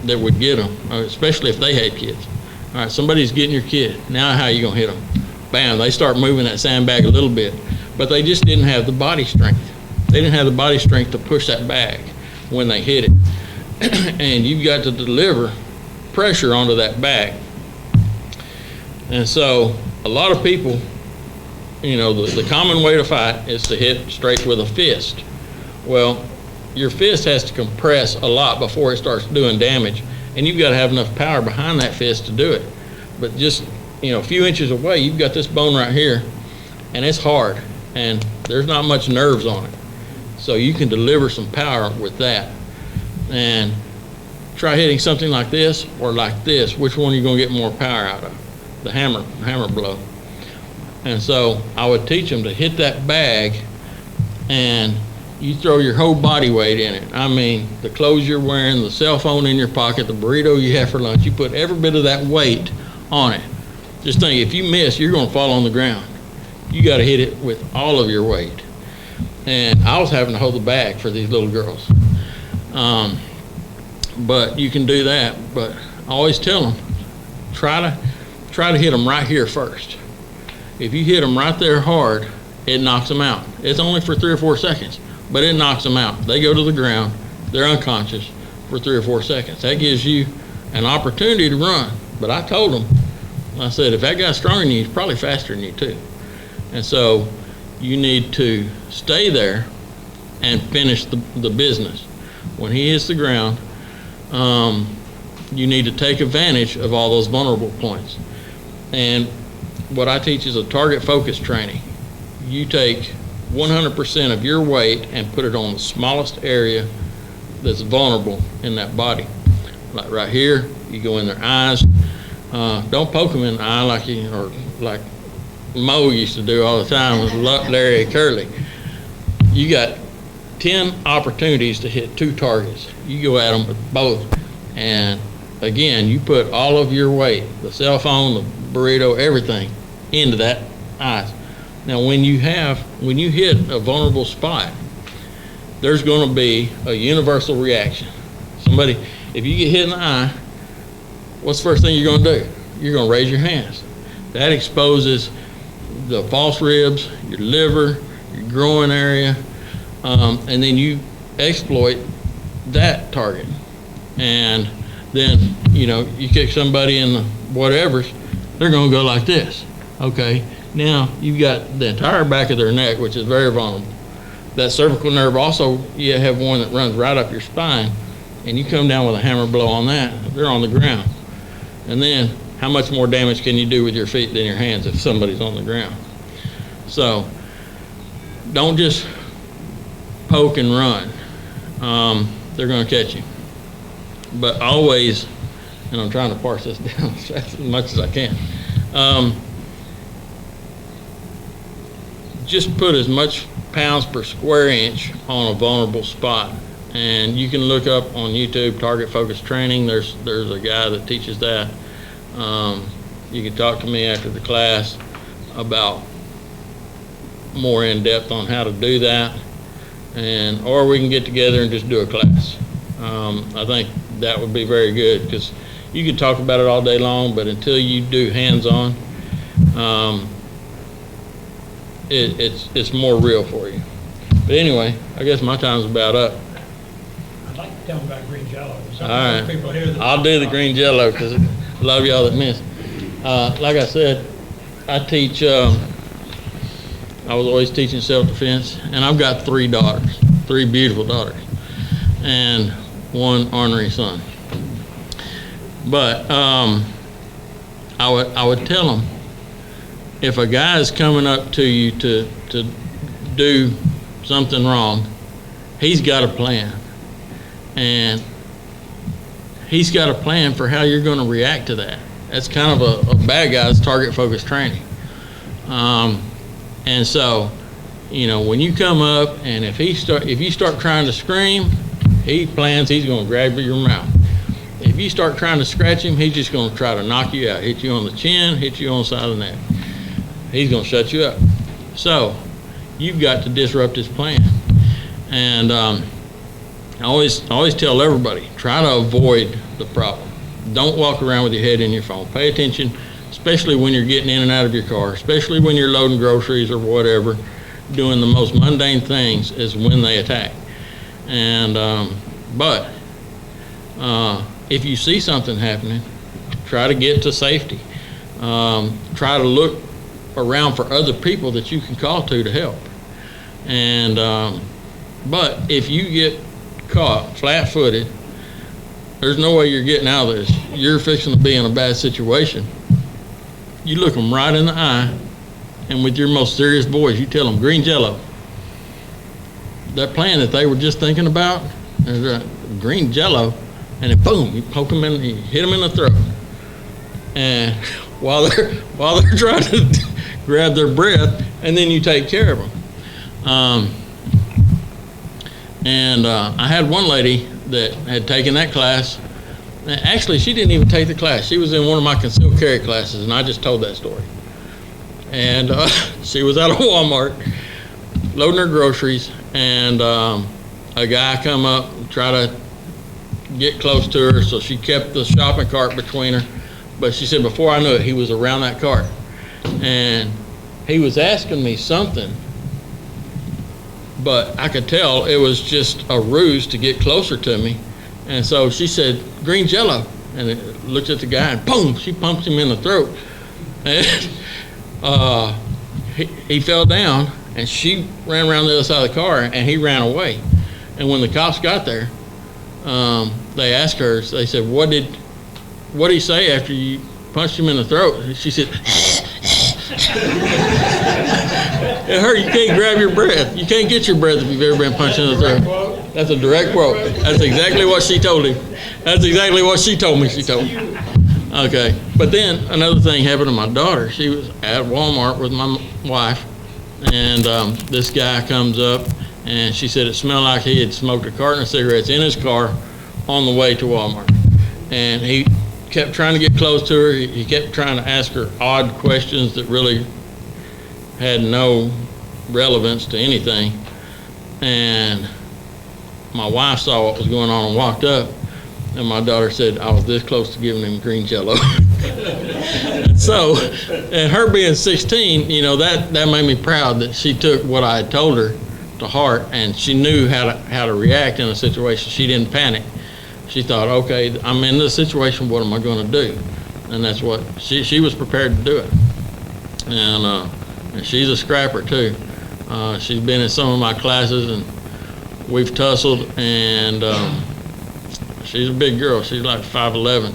that would get them, especially if they had kids. All right, somebody's getting your kid. Now how are you going to hit them? Bam, they start moving that sandbag a little bit, but they just didn't have the body strength. They didn't have the body strength to push that bag when they hit it. And you've got to deliver pressure onto that bag. And so a lot of people, the common way to fight is to hit straight with a fist. Well, your fist has to compress a lot before it starts doing damage, and you've got to have enough power behind that fist to do it. But just, a few inches away, you've got this bone right here, and it's hard, and there's not much nerves on it. So you can deliver some power with that. And try hitting something like this or like this. Which one are you going to get more power out of? The hammer blow. And so I would teach them to hit that bag, and you throw your whole body weight in it. I mean, the clothes you're wearing, the cell phone in your pocket, the burrito you have for lunch, you put every bit of that weight on it. Just think, if you miss, you're going to fall on the ground. You got to hit it with all of your weight. And I was having to hold the bag for these little girls. But you can do that. But I always tell them, try to hit them right here first. If you hit them right there hard, it knocks them out. It's only for 3 or 4 seconds, but it knocks them out. They go to the ground, they're unconscious for 3 or 4 seconds. That gives you an opportunity to run. But I told them, I said, if that guy's stronger than you, he's probably faster than you too. And so you need to stay there and finish the business. When he hits the ground, you need to take advantage of all those vulnerable points. And what I teach is a target focus training. You take 100% of your weight and put it on the smallest area that's vulnerable in that body. Like right here, you go in their eyes. Don't poke them in the eye like Mo used to do all the time with Larry Curley. You got 10 opportunities to hit 2 targets. You go at them with both. And again, you put all of your weight, the cell phone, the burrito, everything, into that eye. Now, when you hit a vulnerable spot, there's going to be a universal reaction. If you get hit in the eye, what's the first thing you're going to do? You're going to raise your hands. That exposes the false ribs, your liver, your groin area, and then you exploit that target. And then, you kick somebody in the whatevers, they're going to go like this. Okay, now you've got the entire back of their neck, which is very vulnerable. That cervical nerve also, you have one that runs right up your spine, and you come down with a hammer blow on that, they're on the ground. And then how much more damage can you do with your feet than your hands if somebody's on the ground? So don't just poke and run. They're going to catch you. But always, and I'm trying to parse this down as much as I can, just put as much pounds per square inch on a vulnerable spot. And you can look up on YouTube, Target Focus Training. There's a guy that teaches that. You can talk to me after the class about more in depth on how to do that, or we can get together and just do a class. I think that would be very good, because you can talk about it all day long, but until you do hands-on, it's more real for you. But anyway, I guess my time's about up. I'd like to tell them about green jello. All right, I'll do the green jello, because a lot of y'all that miss. Like I said, I teach, I was always teaching self-defense, and I've got 3 daughters, 3 beautiful daughters, and 1 ornery son. But I would tell them, if a guy is coming up to you to do something wrong, he's got a plan. And he's got a plan for how you're going to react to that. That's kind of a bad guy's target focused training. And so, you know, when you come up and if you start trying to scream, he plans he's going to grab your mouth. If you start trying to scratch him, he's just going to try to knock you out, hit you on the chin, hit you on the side of the neck. He's going to shut you up. So you've got to disrupt his plan. And I always tell everybody, try to avoid the problem. Don't walk around with your head in your phone. Pay attention, especially when you're getting in and out of your car, especially when you're loading groceries or whatever. Doing the most mundane things is when they attack. And but if you see something happening, try to get to safety. Try to look around for other people that you can call to help. And but if you get caught flat-footed, there's no way you're getting out of this. You're fixing to be in a bad situation. You look them right in the eye, and with your most serious voice, you tell them, green jello. That plan that they were just thinking about, there's a green jello, and then boom, you poke them in, you hit them in the throat. And while they're trying to grab their breath, and then you take care of them. I had one lady that had taken that class. Actually, she didn't even take the class. She was in one of my concealed carry classes, and I just told that story. And she was out of Walmart loading her groceries, and a guy come up and try to get close to her, so she kept the shopping cart between her. But she said before I knew it, he was around that cart. And he was asking me something, but I could tell it was just a ruse to get closer to me. And so she said, green jello. And it looked at the guy, and boom, she pumped him in the throat. And he fell down, and she ran around the other side of the car, and he ran away. And when the cops got there, they asked her, they said, what did he say after you punched him in the throat? And she said, it hurt. You can't grab your breath. You can't get your breath if you've ever been punched in the throat. That's a direct quote. That's exactly what she told him. That's exactly what she told me. She told me. Okay. But then another thing happened to my daughter. She was at Walmart with my wife, and this guy comes up, and she said it smelled like he had smoked a carton of cigarettes in his car on the way to Walmart. And he kept trying to get close to her. He kept trying to ask her odd questions that really had no relevance to anything. And my wife saw what was going on and walked up, and my daughter said, I was this close to giving him green jello. And so, and her being 16, you know, that made me proud that she took what I had told her to heart, and she knew how to react in a situation. She didn't panic. She thought, okay, I'm in this situation, what am I going to do? And that's what, she was prepared to do it. And she's a scrapper too. She's been in some of my classes, and we've tussled, and she's a big girl. She's like 5'11",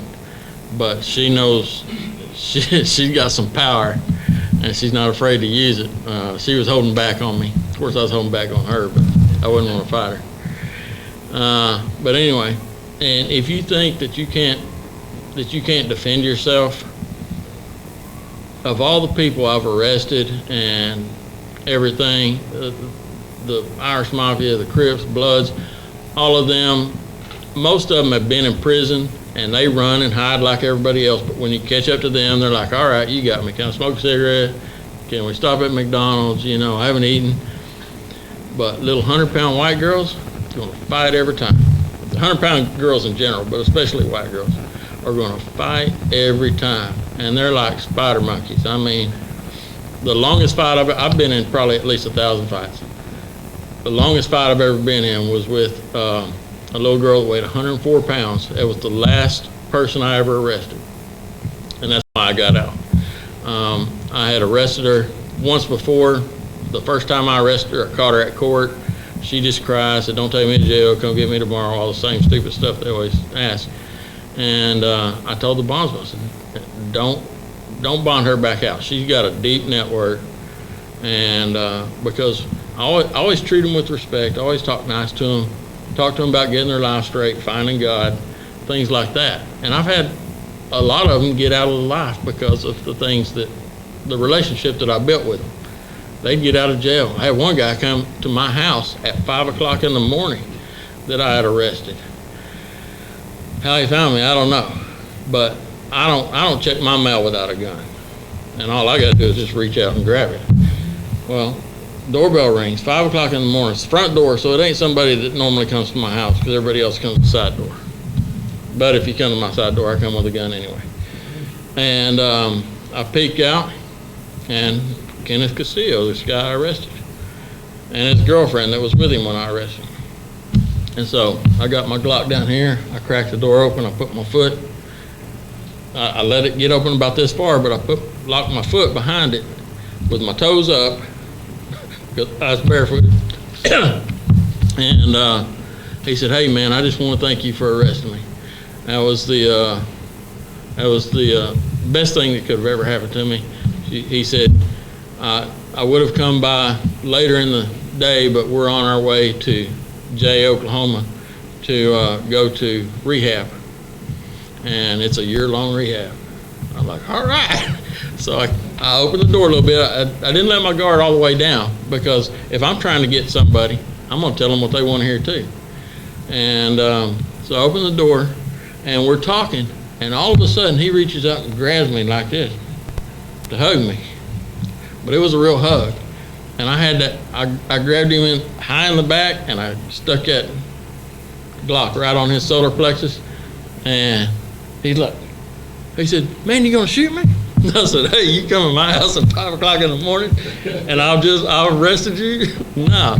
but she knows she's got some power, and she's not afraid to use it. She was holding back on me. Of course, I was holding back on her, but I wouldn't want to fight her. But anyway, and if you think that you can't defend yourself, of all the people I've arrested and everything, the Irish Mafia, the Crips, Bloods, all of them, most of them have been in prison, and they run and hide like everybody else. But when you catch up to them, they're like, all right, you got me. Can I smoke a cigarette? Can we stop at McDonald's? You know, I haven't eaten. But little 100-pound white girls are going to fight every time. 100-pound girls in general, but especially white girls, are going to fight every time. And they're like spider monkeys. I mean, the longest fight I've been in, probably at least 1,000 fights. The longest fight I've ever been in was with a little girl that weighed 104 pounds. That was the last person I ever arrested. And that's why I got out. I had arrested her once before. The first time I arrested her, I caught her at court. She just cried, said, don't take me to jail, come get me tomorrow, all the same stupid stuff they always ask. And I told the bondsman, I said, don't bond her back out. She's got a deep network. And because I always treat them with respect, I always talk nice to them, talk to them about getting their life straight, finding God, things like that. And I've had a lot of them get out of life because of the things the relationship that I built with them. They'd get out of jail. I had one guy come to my house at 5 o'clock in the morning that I had arrested. How he found me, I don't know. But I don't check my mail without a gun. And all I got to do is just reach out and grab it. Well, doorbell rings, 5 o'clock in the morning. It's the front door, so it ain't somebody that normally comes to my house because everybody else comes to the side door. But if you come to my side door, I come with a gun anyway. And I peek out, and Kenneth Castillo, this guy I arrested, and his girlfriend that was with him when I arrested him. And so I got my Glock down here, I cracked the door open, I put my foot, I let it get open about this far, but I locked my foot behind it with my toes up, because I was barefooted. And he said, "Hey man, I just want to thank you for arresting me. That was the best thing that could have ever happened to me." He said, "I would have come by later in the day, but we're on our way to Jay, Oklahoma, to go to rehab, and it's a year-long rehab." I'm like, "All right." So I opened the door a little bit. I didn't let my guard all the way down, because if I'm trying to get somebody, I'm going to tell them what they want to hear too. And so I opened the door, and we're talking, and all of a sudden he reaches out and grabs me like this to hug me. But it was a real hug. And I had that, I grabbed him in high in the back, and I stuck that Glock right on his solar plexus. And he said, "Man, you gonna shoot me?" And I said, "Hey, you come to my house at 5 o'clock in the morning and I'll arrested you?" No.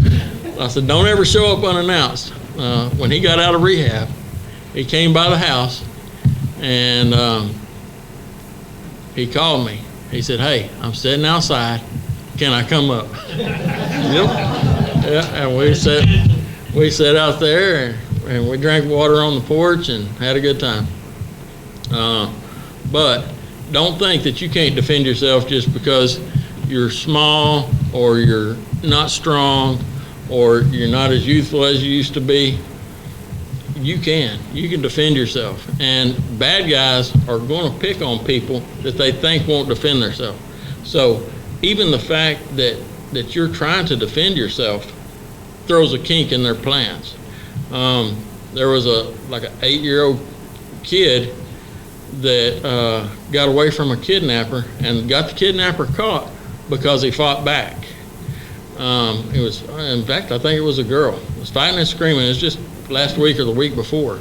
I said, "Don't ever show up unannounced." When he got out of rehab, he came by the house, and he called me. He said, "Hey, I'm sitting outside. Can I come up?" Yep. Yeah, and we sat out there, and we drank water on the porch and had a good time. But don't think that you can't defend yourself just because you're small, or you're not strong, or you're not as youthful as you used to be. You can defend yourself. And bad guys are going to pick on people that they think won't defend themselves. So even the fact that you're trying to defend yourself throws a kink in their plans. There was an 8-year-old kid that got away from a kidnapper and got the kidnapper caught because he fought back. In fact, I think it was a girl. It was fighting and screaming. It was just last week or the week before.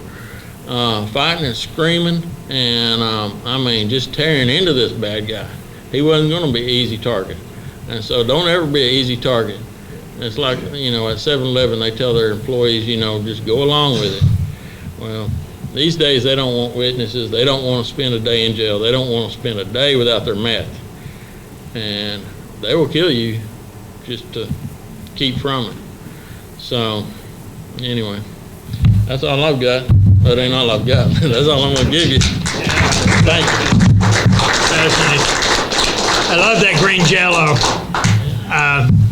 Fighting and screaming, and just tearing into this bad guy. He wasn't going to be an easy target. And so don't ever be an easy target. It's like, at 7-Eleven, they tell their employees, just go along with it. Well, these days they don't want witnesses. They don't want to spend a day in jail. They don't want to spend a day without their meth. And they will kill you just to keep from it. So, anyway, that's all I've got. That ain't all I've got. That's all I'm going to give you. Thank you. That's nice. I love that green Jell-O.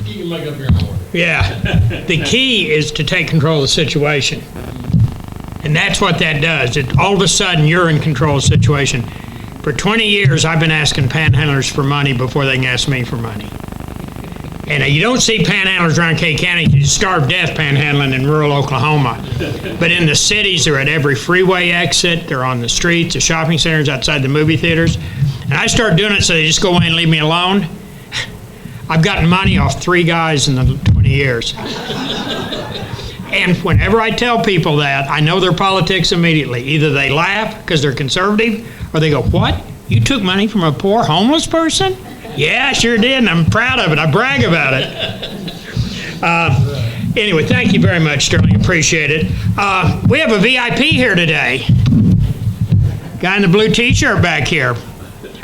You can make up your own. Yeah. The key is to take control of the situation. And that's what that does. All of a sudden, you're in control of the situation. For 20 years, I've been asking panhandlers for money before they can ask me for money. And you don't see panhandlers around K County. You starve to death panhandling in rural Oklahoma. But in the cities, they're at every freeway exit. They're on the streets, the shopping centers, outside the movie theaters. And I started doing it so they just go away and leave me alone. I've gotten money off 3 guys in the 20 years. And whenever I tell people that, I know their politics immediately. Either they laugh because they're conservative, or they go, "What? You took money from a poor homeless person?" "Yeah, I sure did, and I'm proud of it. I brag about it." Anyway, thank you very much, Sterling. Appreciate it. We have a VIP here today. Guy in the blue T-shirt back here,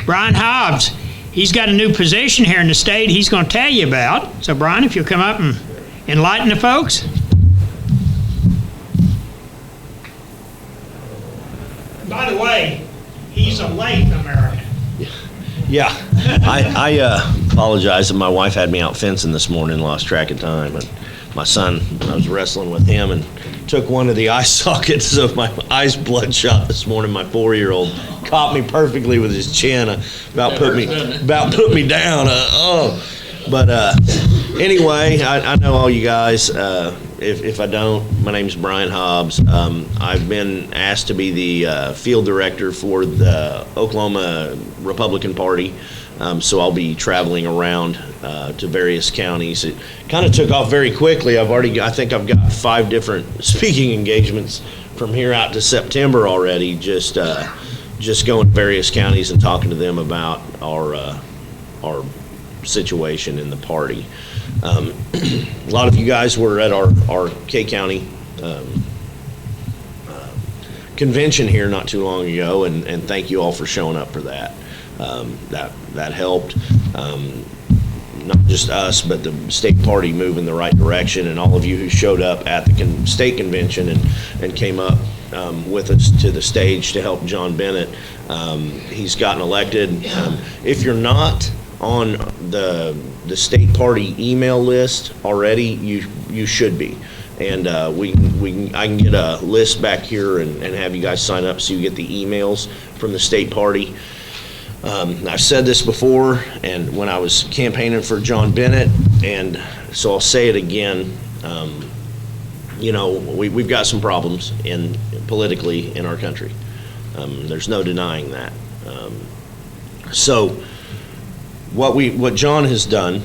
Brian Hobbs. He's got a new position here in the state he's going to tell you about. So, Brian, if you'll come up and enlighten the folks. By the way, he's a late American. Yeah, I apologize that my wife had me out fencing this morning, lost track of time. And my son, I was wrestling with him and took one of the eye sockets of my eyes bloodshot this morning. My 4-year-old caught me perfectly with his chin, about put me down. But anyway, I know all you guys. If I don't, my name's Brian Hobbs. I've been asked to be the field director for the Oklahoma Republican Party. So I'll be traveling around to various counties. It kind of took off very quickly. I think I've got 5 different speaking engagements from here out to September already. Just going to various counties and talking to them about our situation in the party. A lot of you guys were at our K County convention here not too long ago, and thank you all for showing up for that. That helped, not just us, but the state party move in the right direction, and all of you who showed up at the state convention and came up with us to the stage to help John Bennett. He's gotten elected. If you're not on the state party email list already, you should be. And I can get a list back here and have you guys sign up so you get the emails from the state party. I've said this before, and when I was campaigning for John Bennett, and so I'll say it again. We've got some problems politically in our country. There's no denying that. So what John has done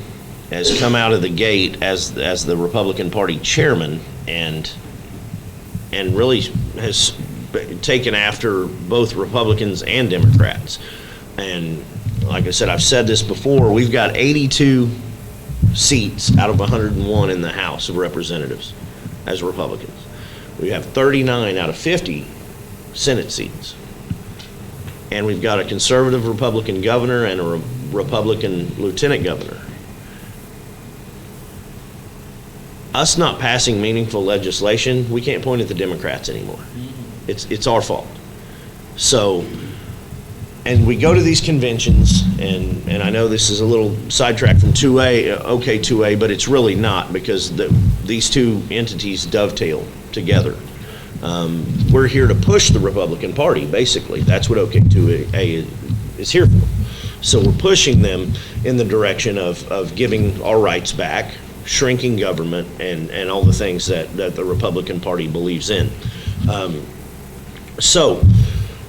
has come out of the gate as the Republican Party chairman, and really has taken after both Republicans and Democrats. And like I said, I've said this before, we've got 82 seats out of 101 in the House of Representatives as Republicans. We have 39 out of 50 Senate seats. And we've got a conservative Republican governor and a Republican lieutenant governor. Us not passing meaningful legislation, we can't point at the Democrats anymore. It's our fault. So, and we go to these conventions, and I know this is a little sidetrack from OK2A, but it's really not, because these two entities dovetail together. We're here to push the Republican Party, basically. That's what OK2A is here for. So we're pushing them in the direction of giving our rights back, shrinking government, and all the things that the Republican Party believes in. So,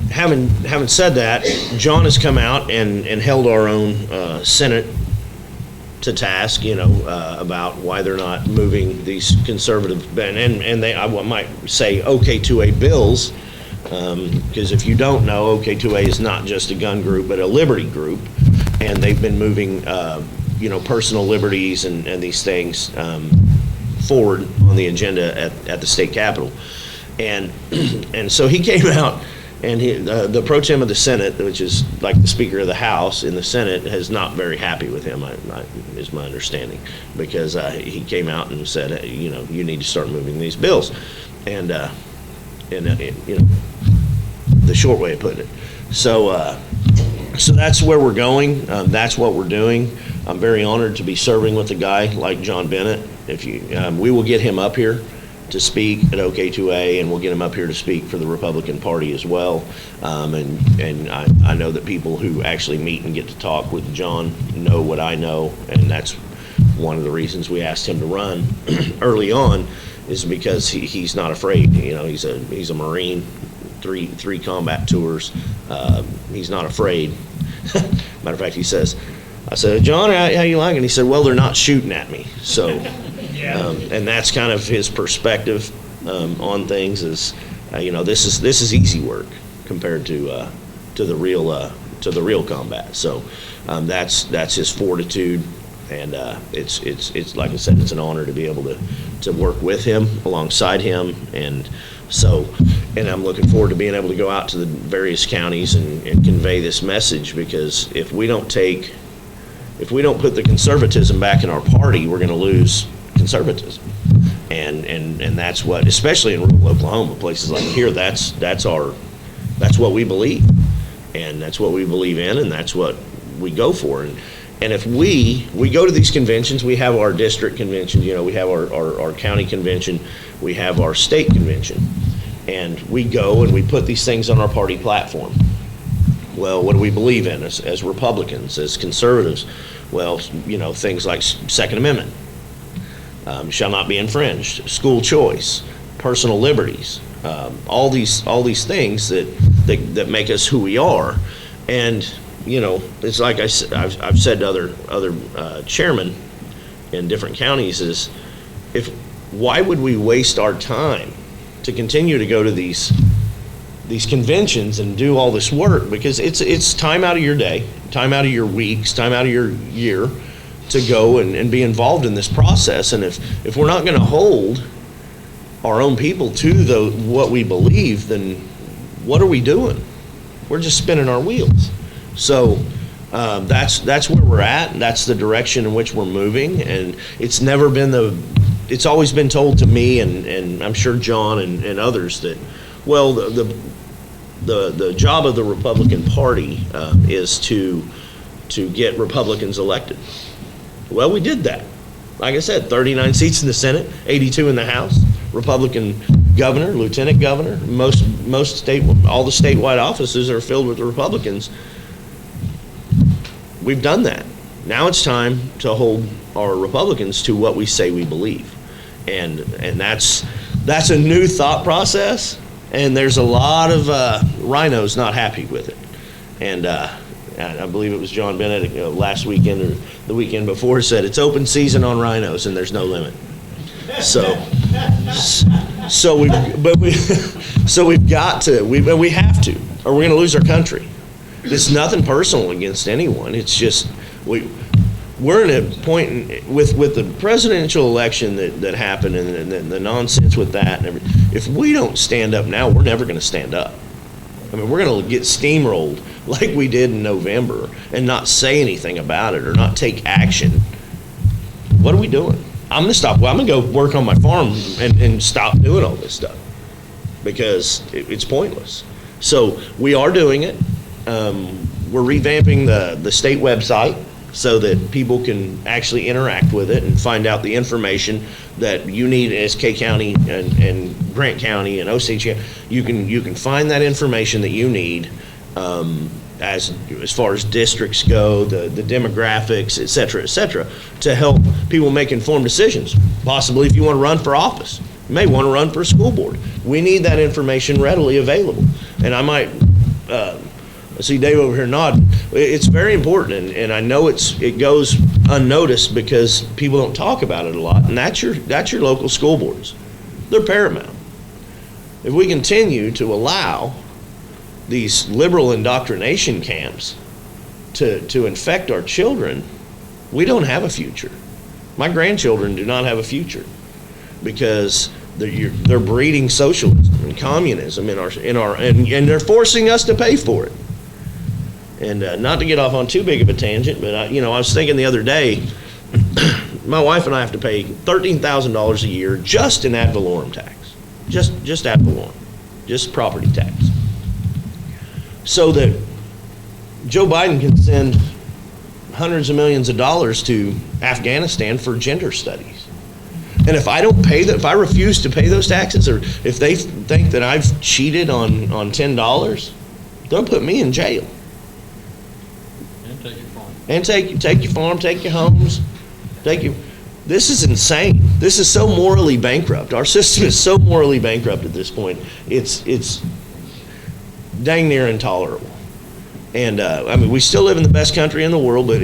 having said that, John has come out and held our own Senate to task, about why they're not moving these conservative, and I might say OK2A bills, because if you don't know, OK2A is not just a gun group, but a liberty group, and they've been moving, personal liberties and these things forward on the agenda at the state capitol. And so he came out, and the pro tem of the Senate, which is like the Speaker of the House in the Senate, is not very happy with him, is my understanding, because he came out and said, you need to start moving these bills. And the short way of putting it. So that's where we're going. That's what we're doing. I'm very honored to be serving with a guy like John Bennett. We will get him up here to speak at OK2A, and we'll get him up here to speak for the Republican Party as well. And I know that people who actually meet and get to talk with John know what I know, and that's one of the reasons we asked him to run early on, is because he's not afraid. He's a Marine, three combat tours. He's not afraid. Matter of fact, I said, John, how you like it? And he said, well, they're not shooting at me. So, and that's kind of his perspective on things. Is this is easy work compared to the real combat. So that's his fortitude, and it's like I said, it's an honor to be able to work with him, alongside him, and I'm looking forward to being able to go out to the various counties and convey this message, because if we don't put the conservatism back in our party, we're going to lose conservatism. And that's what, especially in rural Oklahoma, places like here, that's what we believe. And that's what we believe in, and that's what we go for. And if we go to these conventions, we have our district conventions, we have our county convention, we have our state convention, and we go and we put these things on our party platform. Well, what do we believe in as Republicans, as conservatives? Well, things like Second Amendment, shall not be infringed, school choice, personal liberties, all these things that make us who we are. And it's like I've said to other chairmen in different counties is, why would we waste our time to continue to go to these conventions and do all this work? Because it's time out of your day, time out of your weeks, time out of your year to go and be involved in this process. And if we're not going to hold our own people to what we believe, then what are we doing? We're just spinning our wheels. So that's where we're at. That's the direction in which we're moving. And it's never been it's always been told to me, and I'm sure John and others, that, well, the job of the Republican Party is to get Republicans elected. Well, we did that. Like I said, 39 seats in the Senate, 82 in the House. Republican governor, lieutenant governor, all the statewide offices are filled with Republicans. We've done that. Now it's time to hold our Republicans to what we say we believe, and that's a new thought process. And there's a lot of rhinos not happy with it. And I believe it was John Bennett last weekend or the weekend before said it's open season on rhinos and there's no limit. So we've got to, we have to, or we're going to lose our country. It's nothing personal against anyone. It's just we're in a point with the presidential election that happened and the nonsense with that and everything. If we don't stand up now, we're never going to stand up. I mean, we're going to get steamrolled like we did in November and not say anything about it or not take action. What are we doing? I'm going to stop. Well, I'm going to go work on my farm and stop doing all this stuff because it's pointless. So we are doing it. We're revamping the state website so that people can actually interact with it and find out the information that you need as K County and Grant County and Osage. You can find that information that you need as far as districts go, the demographics, et cetera, to help people make informed decisions. Possibly if you want to run for office, you may want to run for a school board. We need that information readily available. And I might I see Dave over here nodding. It's very important, and I know it goes unnoticed because people don't talk about it a lot, and that's your local school boards. They're paramount. If we continue to allow these liberal indoctrination camps to infect our children, we don't have a future. My grandchildren do not have a future because they're breeding socialism and communism and they're forcing us to pay for it. And not to get off on too big of a tangent, but I was thinking the other day, my wife and I have to pay $13,000 a year just in ad valorem tax, just ad valorem, just property tax, so that Joe Biden can send hundreds of millions of dollars to Afghanistan for gender studies. And if I don't pay that, if I refuse to pay those taxes, or if they think that I've cheated on $10, they'll put me in jail. And take your farm, take your homes, this is insane. This is so morally bankrupt. Our system is so morally bankrupt at this point. It's dang near intolerable. And I mean, we still live in the best country in the world, but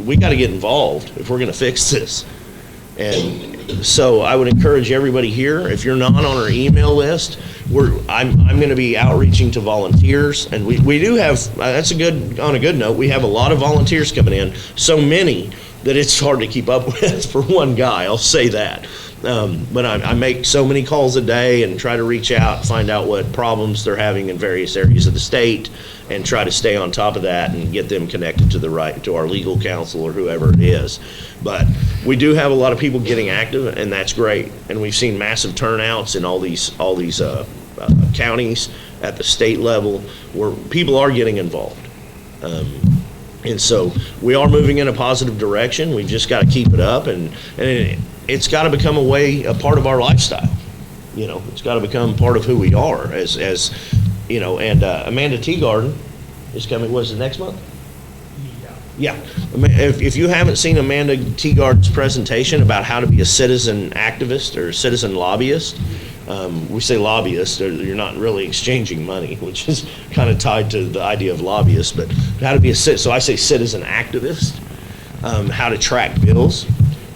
we got to get involved if we're going to fix this. And so I would encourage everybody here, if you're not on our email list, I'm going to be outreaching to volunteers, and we do have, on a good note, we have a lot of volunteers coming in, so many that it's hard to keep up with for one guy, I'll say that. But I make so many calls a day and try to reach out, find out what problems they're having in various areas of the state, and try to stay on top of that and get them connected to our legal counsel or whoever it is. But we do have a lot of people getting active, and that's great. And we've seen massive turnouts in all these counties at the state level where people are getting involved. And so we are moving in a positive direction. We've just got to keep it up, and it's got to become a part of our lifestyle. You know, it's got to become part of who we are as you know. And Amanda Teagarden is coming. Was it next month? Yeah. If you haven't seen Amanda Teagarden's presentation about how to be a citizen activist or a citizen lobbyist, we say lobbyist, you're not really exchanging money, which is kind of tied to the idea of lobbyist, but how to be so I say citizen activist, how to track bills,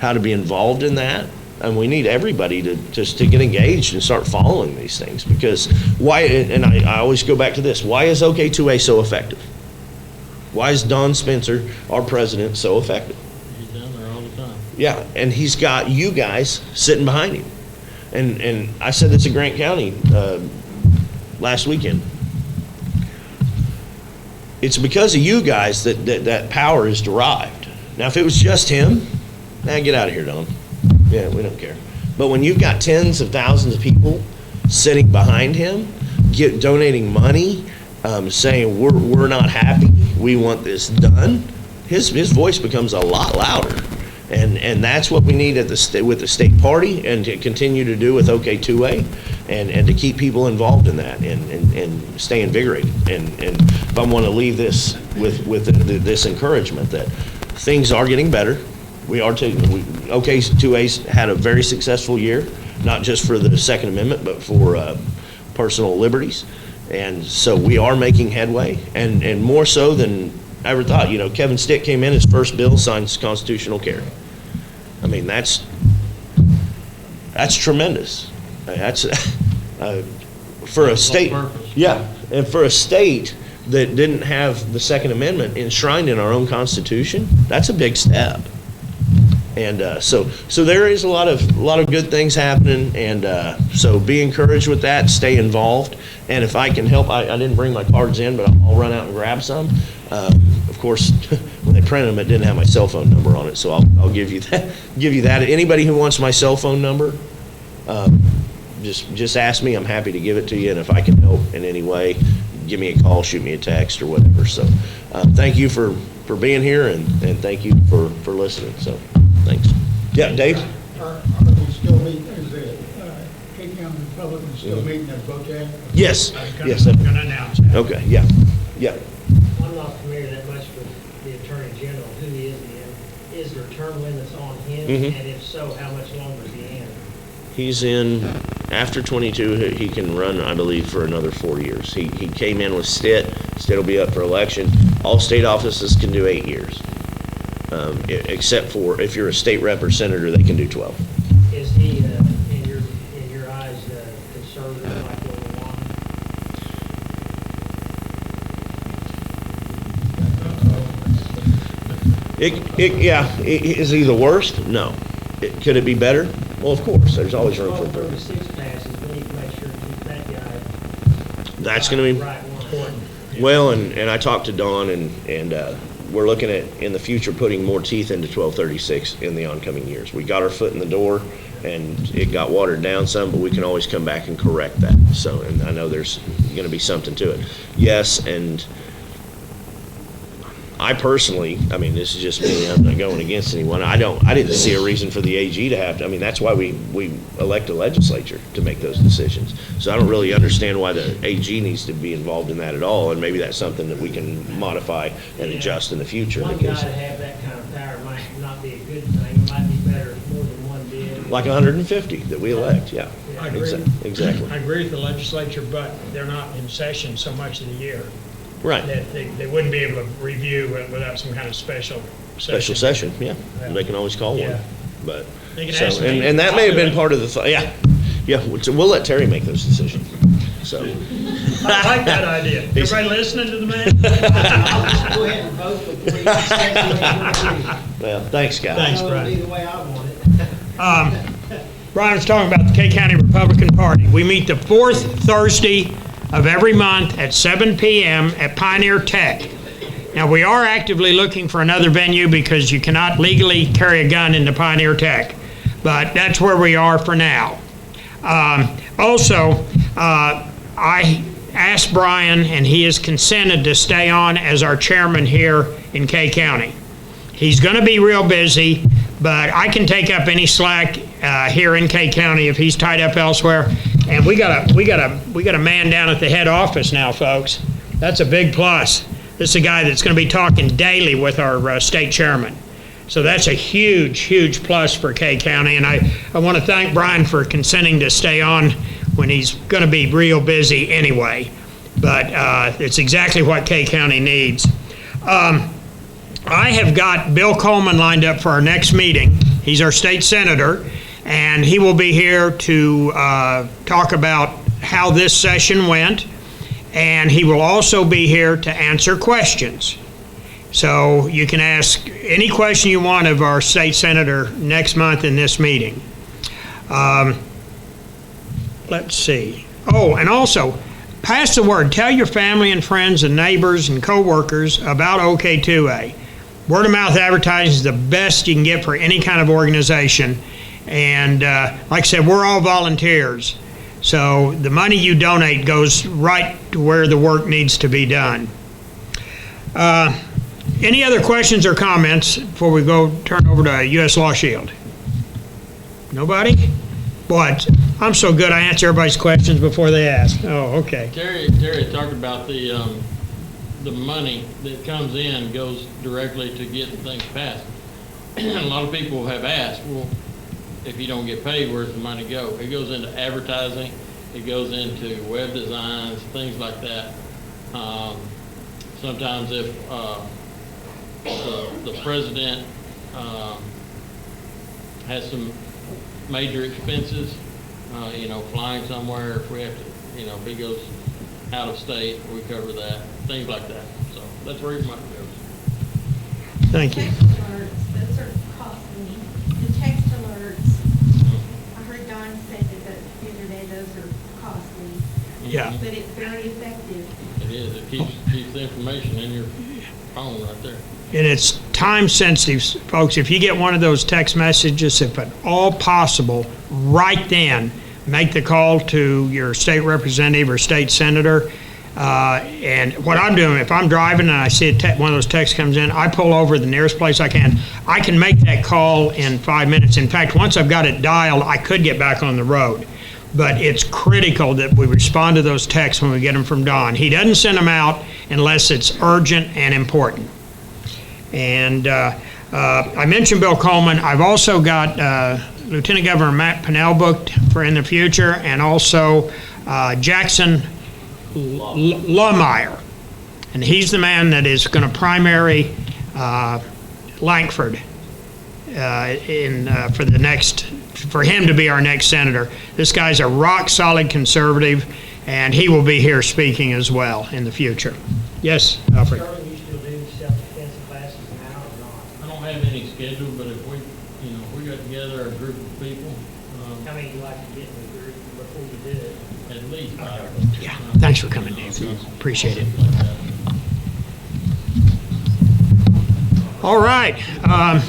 how to be involved in that. And we need everybody to get engaged and start following these things, because why, and I always go back to this, why is OK2A so effective? Why is Don Spencer, our president, so effective? He's down there all the time. Yeah, and he's got you guys sitting behind him. And I said this in Grant County last weekend. It's because of you guys that power is derived. Now, if it was just him, get out of here, Don. Yeah, we don't care. But when you've got tens of thousands of people sitting behind him, donating money, saying we're not happy, we want this done, his voice becomes a lot louder. And that's what we need with the state party, and to continue to do with OK2A, and to keep people involved in that, and stay invigorated. And if I want to leave this with this encouragement that things are getting better. We are OK2A's had a very successful year, not just for the Second Amendment, but for personal liberties. And so we are making headway, and more so than I ever thought. You know, Kevin Stitt came in, his first bill signs constitutional carry. I mean, that's tremendous. That's for a state, yeah, and for a state that didn't have the Second Amendment enshrined in our own Constitution, that's a big step. And so there is a lot of good things happening, and so be encouraged with that. Stay involved, and if I can help, I didn't bring my cards in, but I'll run out and grab some. Of course, when they printed them, it didn't have my cell phone number on it, so I'll give you that. Anybody who wants my cell phone number, just ask me. I'm happy to give it to you, and if I can help in any way, give me a call, shoot me a text, or whatever. So thank you for being here, and thank you for listening. So thanks. Yeah, Dave? Are we still meeting, is the King County Republican still meeting at VOTAC? Yes. Yes. I'm going to announce it. Okay, yeah. I'm not familiar that much with the Attorney General, who he is in. Is there term limits on him? Mhm. And if so, how much longer is he in? He's in, after 22, he can run, I believe, for another 4 years. He came in with Stitt. Stitt will be up for election. All state offices can do 8 years. Except for if you're a state rep or senator, they can do 12. Is he, in your eyes, conservative like what Is he the worst? No. Could it be better? Well, of course. There's always room for we want? improvement. 36 passes, we need to make sure to keep that guy. That's going to be Right one. well, and I talked to Don, and we're looking at in the future putting more teeth into 1236 in the oncoming years. We got our foot in the door, and it got watered down some, but we can always come back and correct that. So, and I know there's going to be something to it. Yes, and I personally, I mean, this is just me, I'm not going against anyone. I didn't see a reason for the AG to have to, I mean, that's why we elect a legislature to make those decisions. So I don't really understand why the AG needs to be involved in that at all, and maybe that's something that we can modify and adjust in the future. One guy Because to have that kind of power might not be a good thing. It might be better if more than one did. like 150 that we elect, yeah. I agree. Exactly. I agree with the legislature, but they're not in session so much of the year. Right. That they wouldn't be able to review without some kind of special session. Special session, yeah. Yeah. They can always call one. Yeah. But, They can so, ask me. and that may have been I'll do part of the, yeah. Yeah, we'll let Terry make those decisions. So, I like that idea. Everybody listening to the man? I'll just go ahead and vote before you say anything. well, thanks, guys. Thanks, It'll Brian. be the way I want it. Brian was talking about the K County Republican Party. We meet the fourth Thursday of every month at 7 p.m. at Pioneer Tech. Now, we are actively looking for another venue because you cannot legally carry a gun into Pioneer Tech, but that's where we are for now. Also, I asked Brian, and he has consented to stay on as our chairman here in K County. He's going to be real busy, but I can take up any slack here in K County if he's tied up elsewhere. And we got a man down at the head office now, folks. That's a big plus. This is a guy that's going to be talking daily with our state chairman. So that's a huge, huge plus for K County. And I want to thank Brian for consenting to stay on when he's going to be real busy anyway. But it's exactly what K County needs. I have got Bill Coleman lined up for our next meeting. He's our state senator, and he will be here to talk about how this session went, and he will also be here to answer questions. So you can ask any question you want of our state senator next month in this meeting. Let's see. Oh, and also, pass the word. Tell your family and friends and neighbors and coworkers about OK2A. Word of mouth advertising is the best you can get for any kind of organization. And like I said, we're all volunteers. So the money you donate goes right to where the work needs to be done. Any other questions or comments before we go turn over to U.S. Law Shield? Nobody? What? I'm so good I answer everybody's questions before they ask. Oh, okay. Terry talked about the money that comes in goes directly to getting things passed. A lot of people have asked, well, if you don't get paid, where's the money go? It goes into advertising, it goes into web designs, things like that. Sometimes if the president has some major expenses, flying somewhere, if we have to, if he goes out of state, we cover that, things like that. So that's where his money goes. Thank you. Text alerts, those are costly. The text alerts, I heard Don say that the other day, those are costly. Yeah. But it's very effective. It is. It keeps the information in your phone right there. And it's time sensitive, folks. If you get one of those text messages, if at all possible, right then, make the call to your state representative or state senator. And what I'm doing, if I'm driving and I see one of those texts comes in, I pull over the nearest place I can. I can make that call in 5 minutes. In fact, once I've got it dialed, I could get back on the road. But it's critical that we respond to those texts when we get them from Don. He doesn't send them out unless it's urgent and important. And I mentioned Bill Coleman. I've also got Lieutenant Governor Matt Pinnell booked for in the future, and also Jackson Lohmeyer. And he's the man that is going to primary Lankford for him to be our next senator. This guy's a rock-solid conservative, and he will be here speaking as well in the future. Yes, Alfred? Charlie, you still do self-defense classes now or not? I don't have any scheduled, but if we got together a group of people, How many you like to get in the group before you do it? at least 5. Yeah, thanks for coming, Dave. Appreciate it. All right. I'm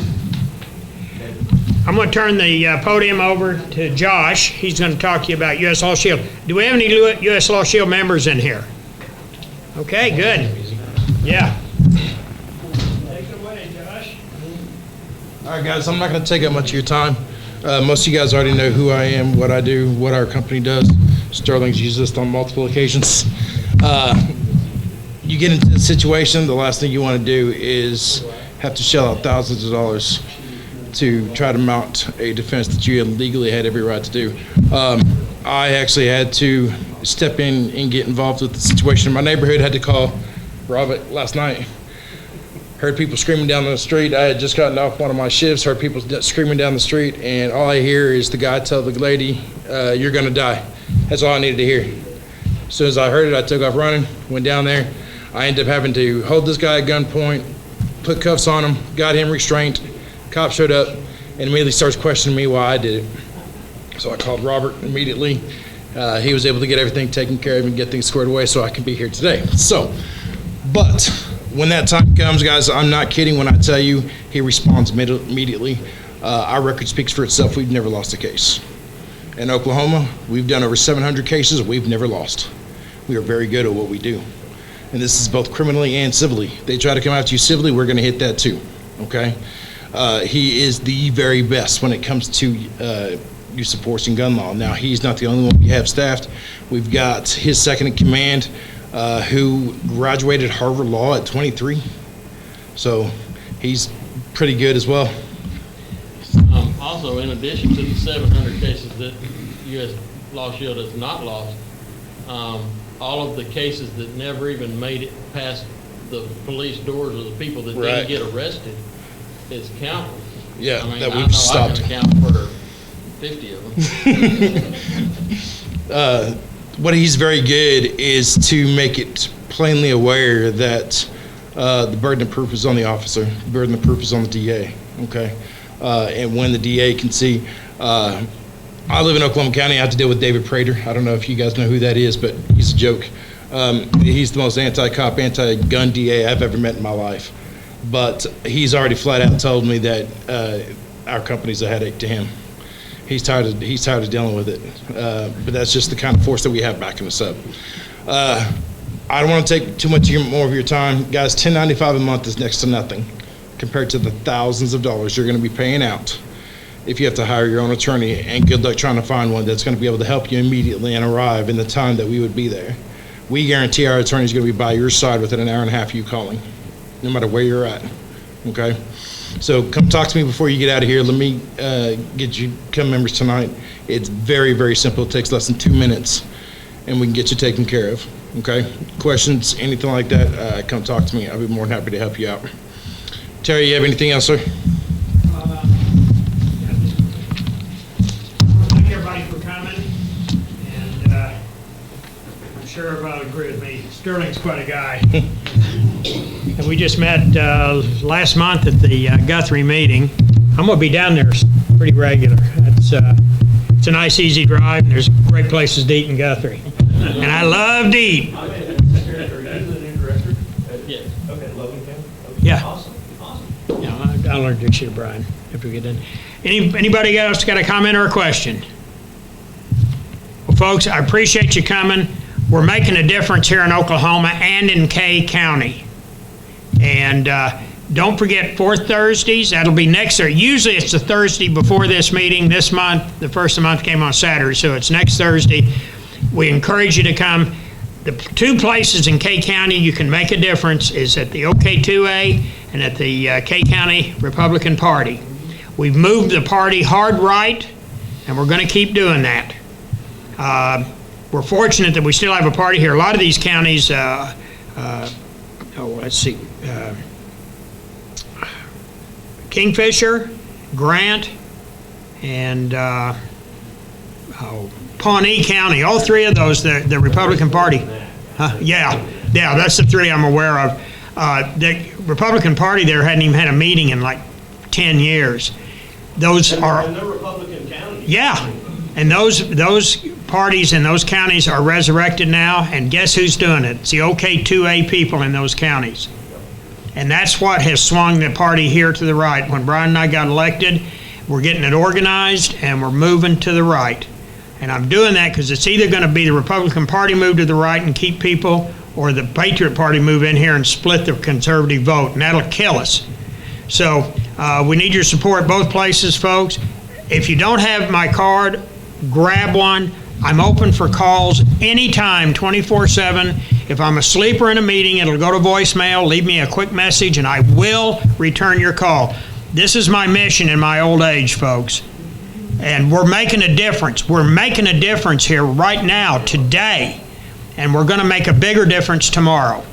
going to turn the podium over to Josh. He's going to talk to you about U.S. Law Shield. Do we have any U.S. Law Shield members in here? Okay, good. Yeah. Take it away, Josh. All right, guys, I'm not going to take up much of your time. Most of you guys already know who I am, what I do, what our company does. Sterling's used this on multiple occasions. You get into a situation, the last thing you want to do is have to shell out thousands of dollars to try to mount a defense that you legally had every right to do. I actually had to step in and get involved with the situation in my neighborhood. Had to call Robert last night. Heard people screaming down the street. I had just gotten off one of my shifts, heard people screaming down the street, and all I hear is the guy tell the lady, you're gonna die. That's all I needed to hear. As soon as I heard it, I took off running, went down there. I ended up having to hold this guy at gunpoint, put cuffs on him, got him restrained. Cop showed up and immediately starts questioning me why I did it. So I called Robert immediately. He was able to get everything taken care of and get things squared away so I can be here today. But when that time comes, guys, I'm not kidding when I tell you he responds immediately. Our record speaks for itself. We've never lost a case. In Oklahoma, we've done over 700 cases. We've never lost. We are very good at what we do. And this is both criminally and civilly. They try to come after you civilly, we're going to hit that too, okay? He is the very best when it comes to use of force and gun law. Now, he's not the only one we have staffed. We've got his second in command, who graduated Harvard Law at 23. So he's pretty good as well. Also, in addition to the 700 cases that U.S. Law Shield has not lost, all of the cases that never even made it past the police doors or the people that Right. didn't get arrested is countless. Yeah, I mean, that I we've know stopped. I can count for 50 of them. What he's very good is to make it plainly aware that the burden of proof is on the officer, the burden of proof is on the DA, okay? And when the DA can see, I live in Oklahoma County, I have to deal with David Prater. I don't know if you guys know who that is, but he's a joke. He's the most anti-cop, anti-gun DA I've ever met in my life. But he's already flat out told me that our company's a headache to him. He's tired of dealing with it. But that's just the kind of force that we have backing us up. I don't want to take too much more of your time. Guys, $10.95 a month is next to nothing compared to the thousands of dollars you're going to be paying out if you have to hire your own attorney, and good luck trying to find one that's going to be able to help you immediately and arrive in the time that we would be there. We guarantee our attorney is going to be by your side within an hour and a half of you calling, no matter where you're at, okay? So come talk to me before you get out of here. Let me get you become members tonight. It's very, very simple. It takes less than 2 minutes, and we can get you taken care of, okay? Questions, anything like that, come talk to me. I'll be more than happy to help you out. Terry, you have anything else, sir? Thank everybody for coming, and I'm sure everybody will agree with me. Sterling's quite a guy. And we just met last month at the Guthrie meeting. I'm going to be down there pretty regular. It's a nice, easy drive, and there's great places to eat in Guthrie. And I love to eat. Are you the new director? Yes. Okay, Logan County? Okay. Yeah. Awesome. Yeah, I'll introduce you to Brian if we get in. Anybody else got a comment or a question? Well, folks, I appreciate you coming. We're making a difference here in Oklahoma and in Kay County. And don't forget, 4th Thursdays, that'll be next Thursday. Usually it's the Thursday before this meeting. This month, the first of the month came on Saturday, so it's next Thursday. We encourage you to come. The two places in Kay County you can make a difference is at the OK2A and at the Kay County Republican Party. We've moved the party hard right, and we're going to keep doing that. We're fortunate that we still have a party here. A lot of these counties, let's see, Kingfisher, Grant, and Pawnee County, all three of those, the Republican Party. Yeah, that's the three I'm aware of. The Republican Party there hadn't even had a meeting in like 10 years. Those are... And they're Republican counties. Yeah, and those parties in those counties are resurrected now, and guess who's doing it? It's the OK2A people in those counties. And that's what has swung the party here to the right. When Brian and I got elected, we're getting it organized, and we're moving to the right. And I'm doing that because it's either going to be the Republican Party move to the right and keep people, or the Patriot Party move in here and split the conservative vote, and that'll kill us. So we need your support both places, folks. If you don't have my card, grab one. I'm open for calls anytime, 24/7. If I'm asleep or in a meeting, it'll go to voicemail. Leave me a quick message, and I will return your call. This is my mission in my old age, folks. And we're making a difference. We're making a difference here right now, today. And we're going to make a bigger difference tomorrow.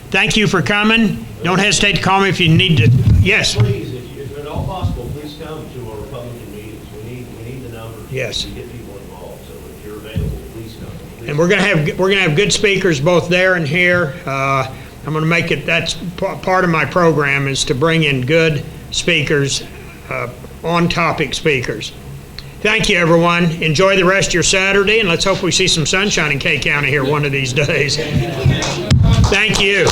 Thank you for coming. Don't hesitate to call me if you need to. Yes? Please, if at all possible, please come to our Republican meetings. We need the numbers. Yes. To get people involved. So if you're available, please come. Please. And we're going to have good speakers both there and here. I'm going to make it, that's part of my program, is to bring in good speakers, on-topic speakers. Thank you, everyone. Enjoy the rest of your Saturday, and let's hope we see some sunshine in Kay County here one of these days. Thank you.